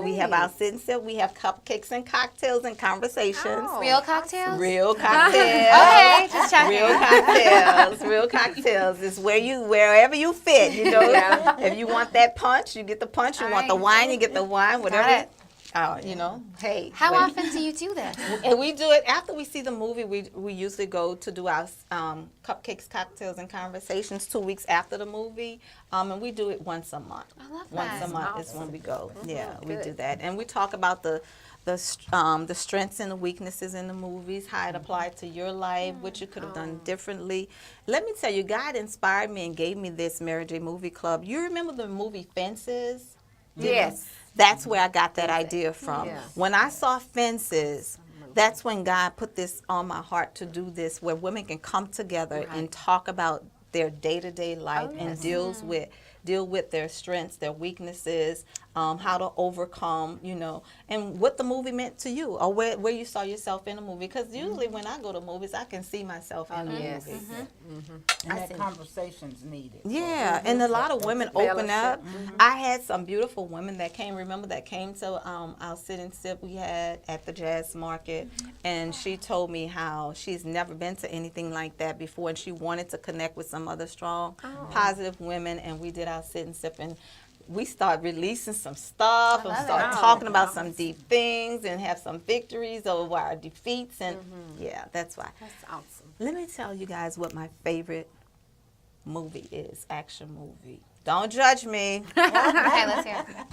We have our sit and sip. We have cupcakes and cocktails and conversations. Real cocktails? Real cocktails. Okay, just checking. Real cocktails. Real cocktails. It's wherever you fit, you know. If you want that punch, you get the punch. You want the wine, you get the wine. Whatever. You know, hey. How often do you do this? And we do it after we see the movie. We usually go to do our cupcakes, cocktails, and conversations 2 weeks after the movie, and we do it once a month. I love that. Once a month is when we go. Yeah, we good. do that, and we talk about the strengths and the weaknesses in the movies, how it applied to your life, what you could have done differently. Let me tell you, God inspired me and gave me this Mary Jae Movie Club. You remember the movie Fences? Yes. That's where I got that idea from. Yeah. When I saw Fences, that's when God put this on my heart to do this, where women can come together and talk about their day-to-day life and deal with their strengths, their weaknesses, how to overcome, you know, and what the movie meant to you, or where you saw yourself in a movie. Because usually when I go to movies, I can see myself in a movie. And that conversation's needed. Yeah, and a lot of women open up. I had some beautiful women that came, that came to our sit and sip we had at the Jazz Market, and she told me how she's never been to anything like that before, and she wanted to connect with some other strong, positive women, and we did our sit and sip, and we start releasing some stuff and start talking about some deep things and have some victories over our defeats, and yeah, that's why. That's awesome. Let me tell you guys what my favorite movie is, action movie. Don't judge me. Okay, let's hear it.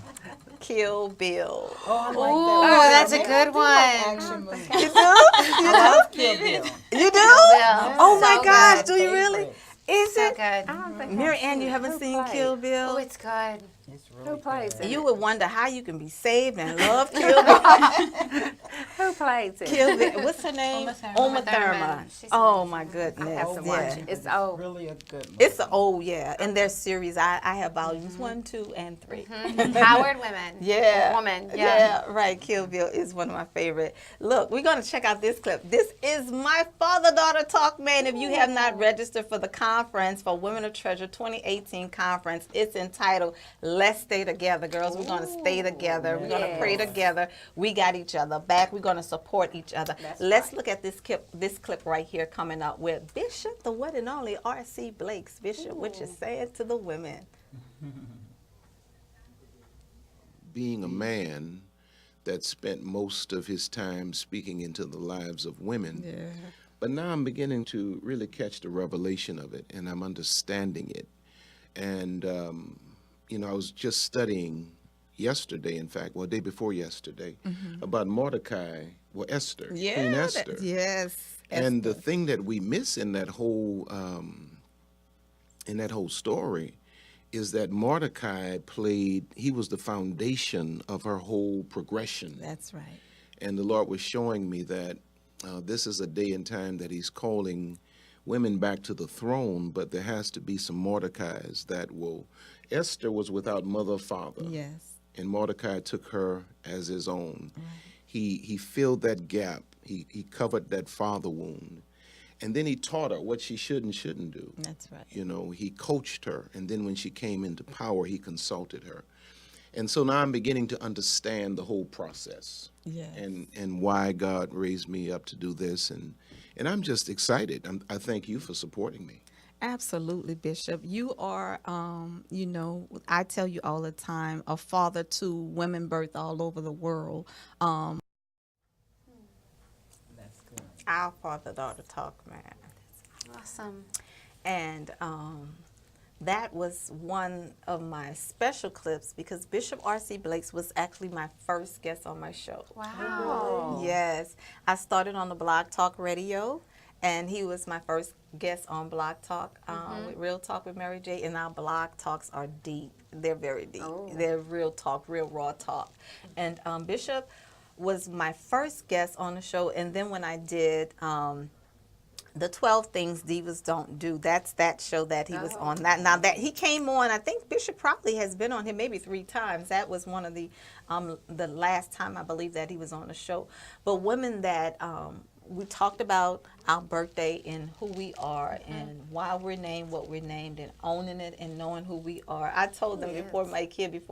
Kill Bill. Oh, that's a good one. Action movie. You do? I love Kill Bill. You do? Bill. Oh my So gosh, good. do you really? Is So it? good. I don't think Mary Ann, you haven't seen Kill Bill? Oh, it's good. It's Who plays it? You would wonder how you can be saved and love Kill Bill. Who plays it? Kill Bill. What's her name? Uma Thurman. Thurman. She's Oh my goodness. I have to Yeah. watch it. It's old. Really a good movie. It's in their series. I have volumes 1, 2, and 3. Howard Women. Yeah. Woman. Yeah, right. Kill Bill is one of my favorite. Look, we're going to check out this clip. This is my father-daughter talk, man. If you have not registered for the conference, for Women of Treasure 2018 conference, it's entitled Let's Stay Together, girls. We're going to stay together. We're going to pray together. We got each other back. We're going to support each other. Let's look at this clip right here coming up with Bishop, the one and only R.C. Blake's Bishop, which is saying to the women. Being a man that spent most of his time speaking into the lives of women. But now I'm beginning to really catch the revelation of it, and I'm understanding it. And, you know, I was just studying yesterday, in fact, well, day before yesterday, about Mordecai, Esther, Queen Esther. Yes. And the thing that we miss in that whole story is that Mordecai he was the foundation of her whole progression. That's right. And the Lord was showing me that this is a day and time that he's calling women back to the throne, but there has to be some Mordecais that will. Esther was without mother or father. Yes. And Mordecai took her as his own. Right. He filled that gap. He covered that father wound. And then he taught her what she should and shouldn't do. That's right. You know, he coached her. And then when she came into power, he consulted her. And so now I'm beginning to understand the whole process. Yes. And why God raised me up to do this. And I'm just excited. I thank you for supporting me. Absolutely, Bishop. You are, you know, I tell you all the time, a father to women birth all over the world. That's good. Our father-daughter talk, man. Awesome. And that was one of my special clips because Bishop R.C. Blakes was actually my first guest on my show. Wow. Yes. I started on the Blog Talk Radio. And he was my first guest on Blog Talk, with Real Talk with Mary Jae. And our Blog Talks are deep. They're very deep. They're real talk, real raw talk. And Bishop was my first guest on the show. And then when I did the 12 Things Divas Don't Do, that's that show that he was on. Now that he came on, I think Bishop probably has been on here maybe 3 times. That was one of the last time I believe that he was on the show. But women that we talked about our birthday and who we are and why we're named what we're named and owning it and knowing who we are. I told them before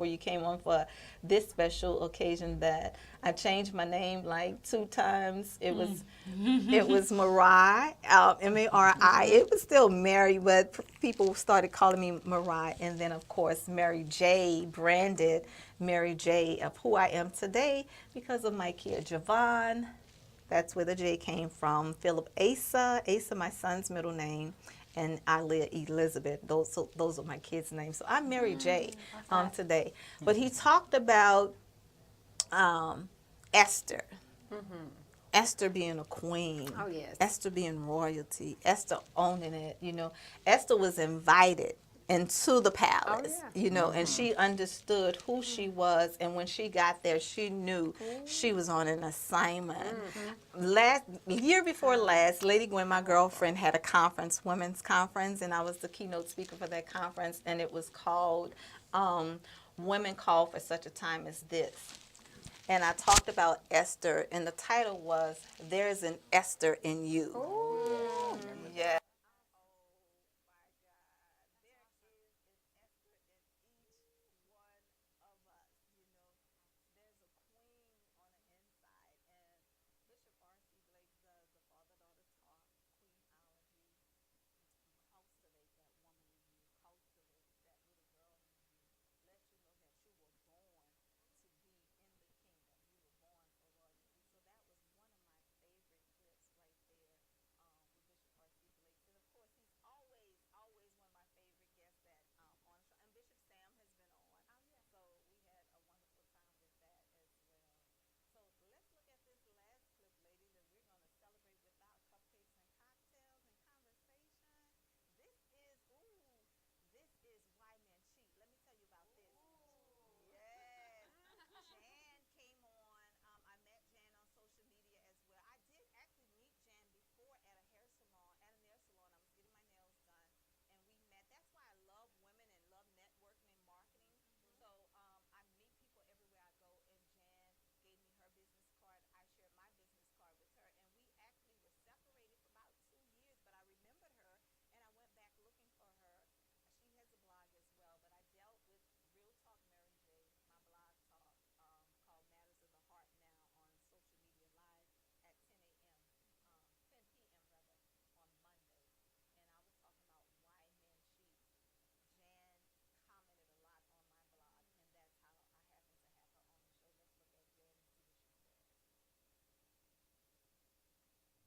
you came on for this special occasion that I changed my name like 2 times. It was Mary, M-A-R-I. It was still Mary, but people started calling me Mary. And then, of course, Mary Jae, branded Mary Jae of who I am today because of my kid, Javon. That's where the J came from. Philip Asa, my son's middle name, and Alia Elizabeth. Those are my kids' names. So I'm Mary Jae today. But he talked about Esther. Esther being a queen. Oh, yes. Esther being royalty. Esther owning it. You know, Esther was invited into the palace, you know, and she understood who she was, and when she got there, she knew she was on an assignment. Year before last, Lady Gwen, my girlfriend, had a conference, women's conference, and I was the keynote speaker for that conference, and it was called Women Call for Such a Time as This. And I talked about Esther, and the title was There's an Esther in You. Yeah.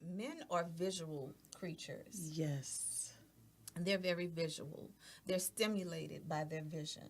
Men are visual creatures. Yes. They're very visual. They're stimulated by their vision.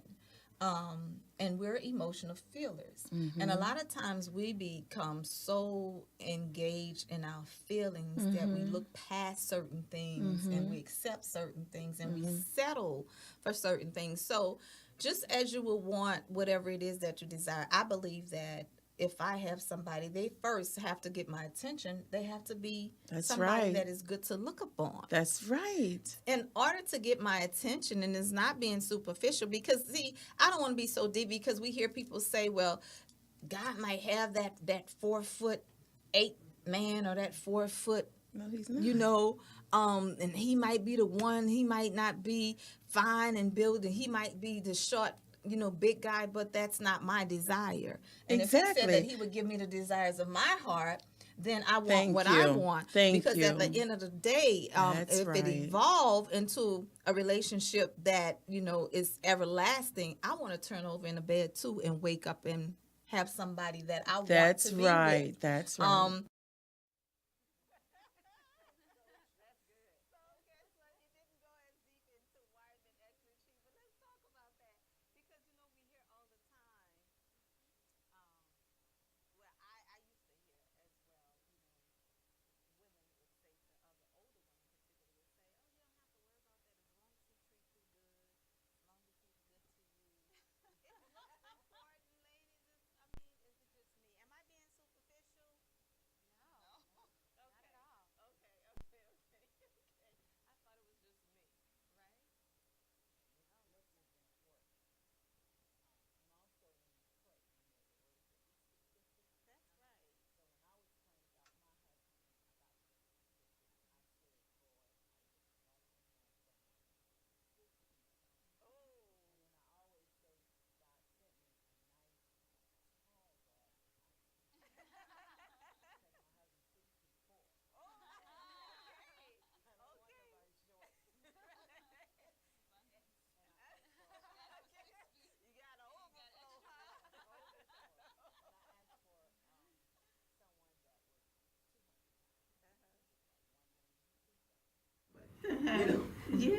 And we're emotional feelers. And a lot of times we become so engaged in our feelings that we look past certain things and we accept certain things and we settle for certain things. So just as you will want whatever it is that you desire, I believe that if I have somebody, they first have to get my attention. They have to be somebody that is good to look upon. That's right. In order to get my attention, and it's not being superficial, because see, I don't want to be so deep, because we hear people say, well, God might have that 4'8" man or that 4 foot, no, he's not. You know, and he might be the one. He might not be fine and built, and he might be the short, you know, big guy, but that's not my desire. And if he said that he would give me the desires of my heart, then I want what I want. Because at the end of the day, if it evolved into a relationship that, you know, is everlasting, I want to turn over in the bed too and wake up and have somebody that I want to be with. That's right.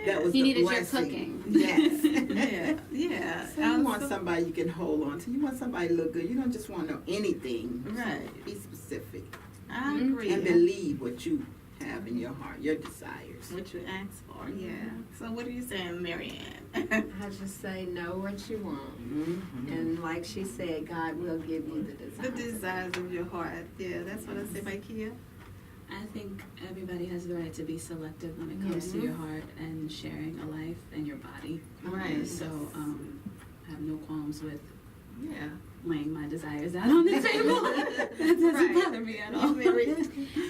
That was you the needed blessing. your cooking. Yes. yeah. So you want somebody you can hold on to. You want somebody to look good. You don't just want to know anything. Right. Be specific. I agree. And believe what you have in your heart, your desires. What you ask for, yeah. So what are you saying, Mary Ann? I just say know what you want. And like she said, God will give you the desires. The desires of your heart. Yeah, that's what I say by Kia. I think everybody has the right to be selective when it comes to your heart and sharing a life and your body. Right. So I have no qualms with yeah laying my desires out on the table. That doesn't bother me at all.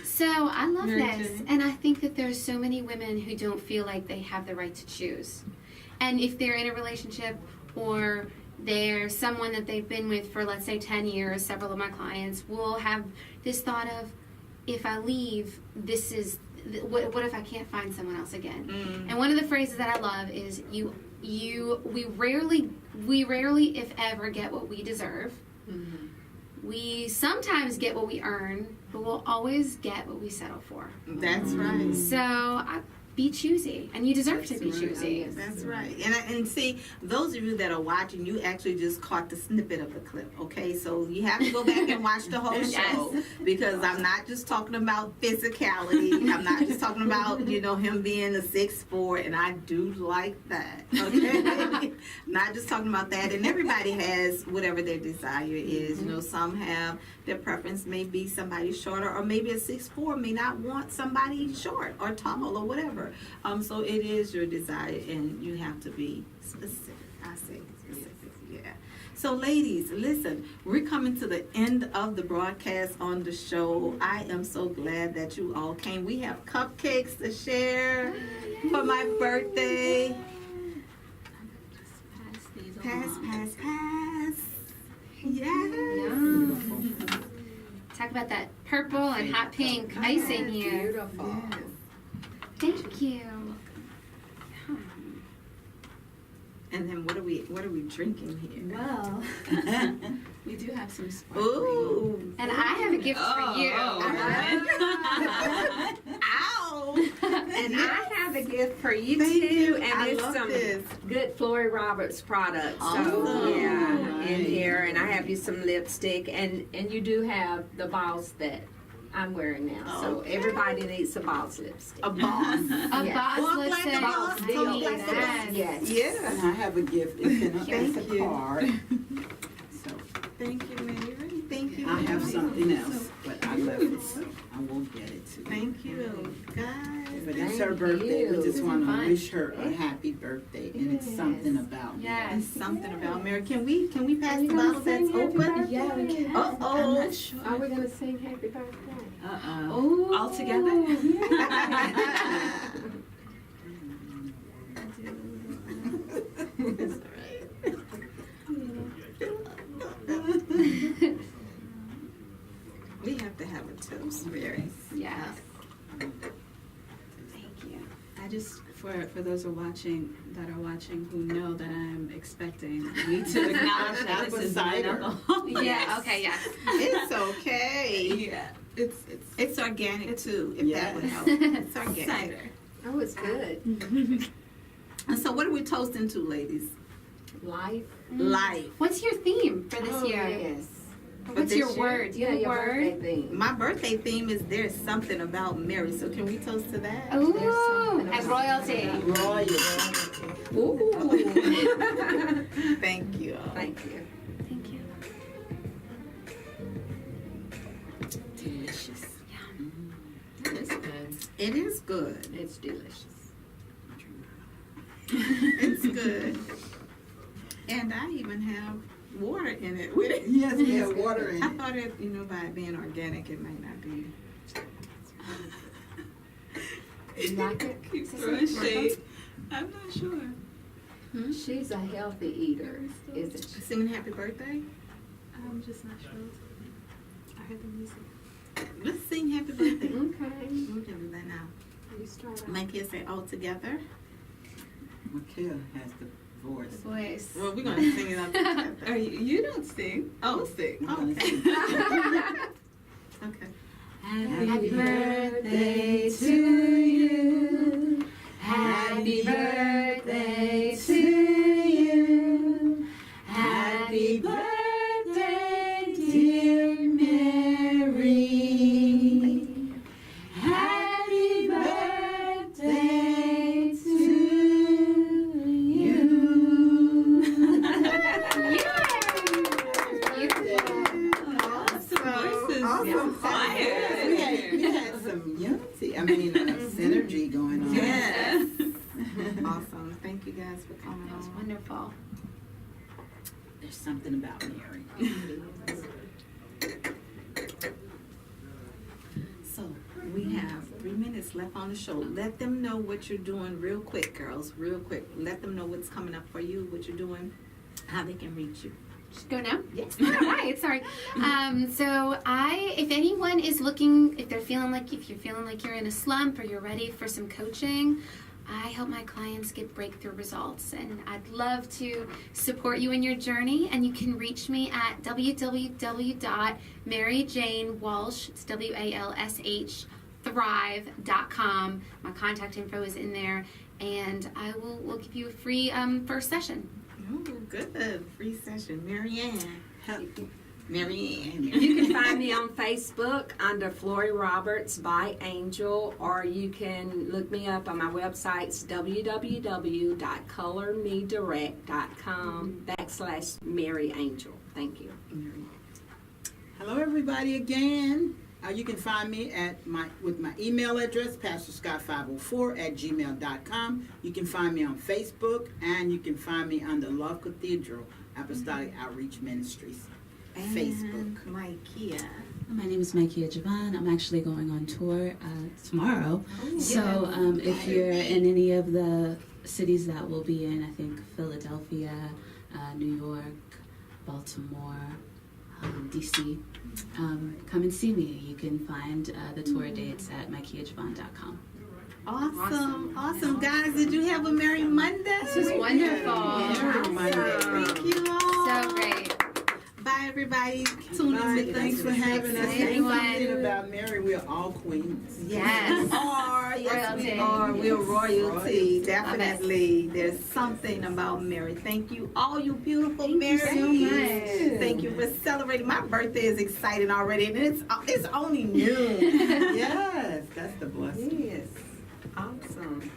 So I love Mary this, Jae. and I think that there's so many women who don't feel like they have the right to choose. And if they're in a relationship or they're someone that they've been with for, let's say, 10 years, several of my clients will have this thought of, if I leave, this is, what if I can't find someone else again? And one of the phrases that I love is, we rarely, if ever, get what we deserve. We sometimes get what we earn, but we'll always get what we settle for. That's right. So be choosy, and you deserve to be choosy. That's right. And see, those of you that are watching, you actually just caught the snippet of the clip, okay? So you have to go back and watch the whole show, because I'm not just talking about physicality. I'm not just talking about, him being a 6'4", and I do like that, okay? Not just talking about that. And everybody has whatever their desire is. Some have, their preference may be somebody shorter, or maybe a 6'4" may not want somebody short or tall or whatever. So it is your desire, and you have to be specific. I say specific, yeah. So ladies, listen, we're coming to the end of the broadcast on the show. I am so glad that you all came. We have cupcakes to share for my birthday. Pass. Yes. Talk about that purple and hot pink icing here. Beautiful. Yes. Thank you. And then what are we drinking here? Well, we do have some sparkling. Ooh. And I have a gift for you. Ow! And I have a gift for you Thank too, you. and I it's love some this. good Flory Roberts products. So Awesome. yeah, in here, and I have you some lipstick, and you do have the Boss that I'm wearing now. So everybody needs a Boss lipstick. A Boss. A Boss lipstick. Boss deal. Yes. Yeah. And I have a gift. It's a card. Thank you, Mary. Thank you. I have something else, but I left it, so I will get it to you. Thank you, guys. But it's her birthday. We just want to wish her a happy birthday, and it's something about me. It's something about Mary. Can we pass the bottle that's open? Yeah, we can. Uh oh. I'm not sure. Are we gonna sing Happy Birthday? Oh, all together? We have to have a toast, Mary. Yes. Thank you. I just, for those who are watching who know that I'm expecting, I need to acknowledge that this is non-alcohol. Yeah, okay, yeah. It's okay. Yeah. It's organic too, if that would help. It's organic. Cider. Oh, it's good. And so what are we toasting to, ladies? Life. Life. What's your theme for this year? Yes. What's your word? Yeah, your word? birthday theme. My birthday theme is There's Something About Mary. So can we toast to that? Ooh, and royalty. Ooh. Thank you. Thank you. Thank you. Delicious. It's good. It is good. It's delicious. It's good. And I even have water in it with it. Yes, we have water in I it. thought it, by it being organic, it might not be. You like it? Keep throwing shade. I'm not sure. She's a healthy eater, isn't she? Singing happy birthday? I'm just not sure. I heard the music. Let's sing happy birthday. Okay. We'll do that now. You start My kids say all together. Mikhail has the voice. Voice. Well, we're going to sing it all together. You don't sing. Oh, sing. Okay. Okay. Happy birthday to you. Happy birthday to you. Happy birthday, dear Mary. Happy There's something about Mary. So we have 3 minutes left on the show. Let them know what you're doing real quick, girls, real quick. Let them know what's coming up for you, what you're doing, how they can reach you. Just go now? Yes. All right, sorry. So if anyone is looking, if you're feeling like you're in a slump or you're ready for some coaching, I help my clients get breakthrough results, and I'd love to support you in your journey. And you can reach me at www.maryjanewalsh, it's WALSH, thrive.com. My contact info is in there, and we'll give you a free first session. Oh, good. Free session. Marianne. Marianne. You can find me on Facebook under Flory Roberts by Angel, or you can look me up on my websites www.colormedirect.com/Mary Angel. Thank you. Hello, everybody, again. You can find me with my email address, pastorscott504@gmail.com. You can find me on Facebook, and you can find me under Love Cathedral Apostolic Outreach Ministries. Facebook. Mykea. My name is Mykea Javon. I'm actually going on tour tomorrow. So if you're in any of the cities that we'll be in, I think Philadelphia, New York, Baltimore, DC, come and see me. You can find the tour dates at mykeajavon.com. Awesome. Guys, did you have a Merry Monday? This was wonderful. Merry Monday. Thank you all. So great. Bye, everybody. Tune in with us. Thanks for having us. Something about Mary, we're all queens. Yes. We're royalty. Definitely. There's something about Mary. Thank you, all you beautiful Marys. Thank you so much. Thank you for celebrating. My birthday is exciting already, and it's only noon. Yes, that's the blessing. Yes. Awesome.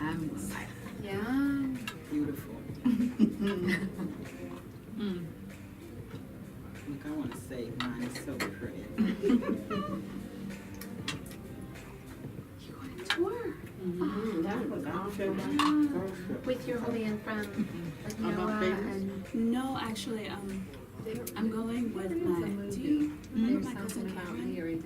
I'm excited. Yeah. Beautiful. Look, I want to say mine is so pretty. You on a tour? That was awesome. With your holy and from Noah and... No, actually, I'm going with my cousin Karen.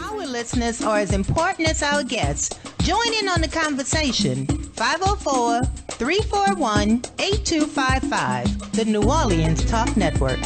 Our listeners are as important as our guests. Join in on the conversation. 504-341-8255, the New Orleans Talk Network.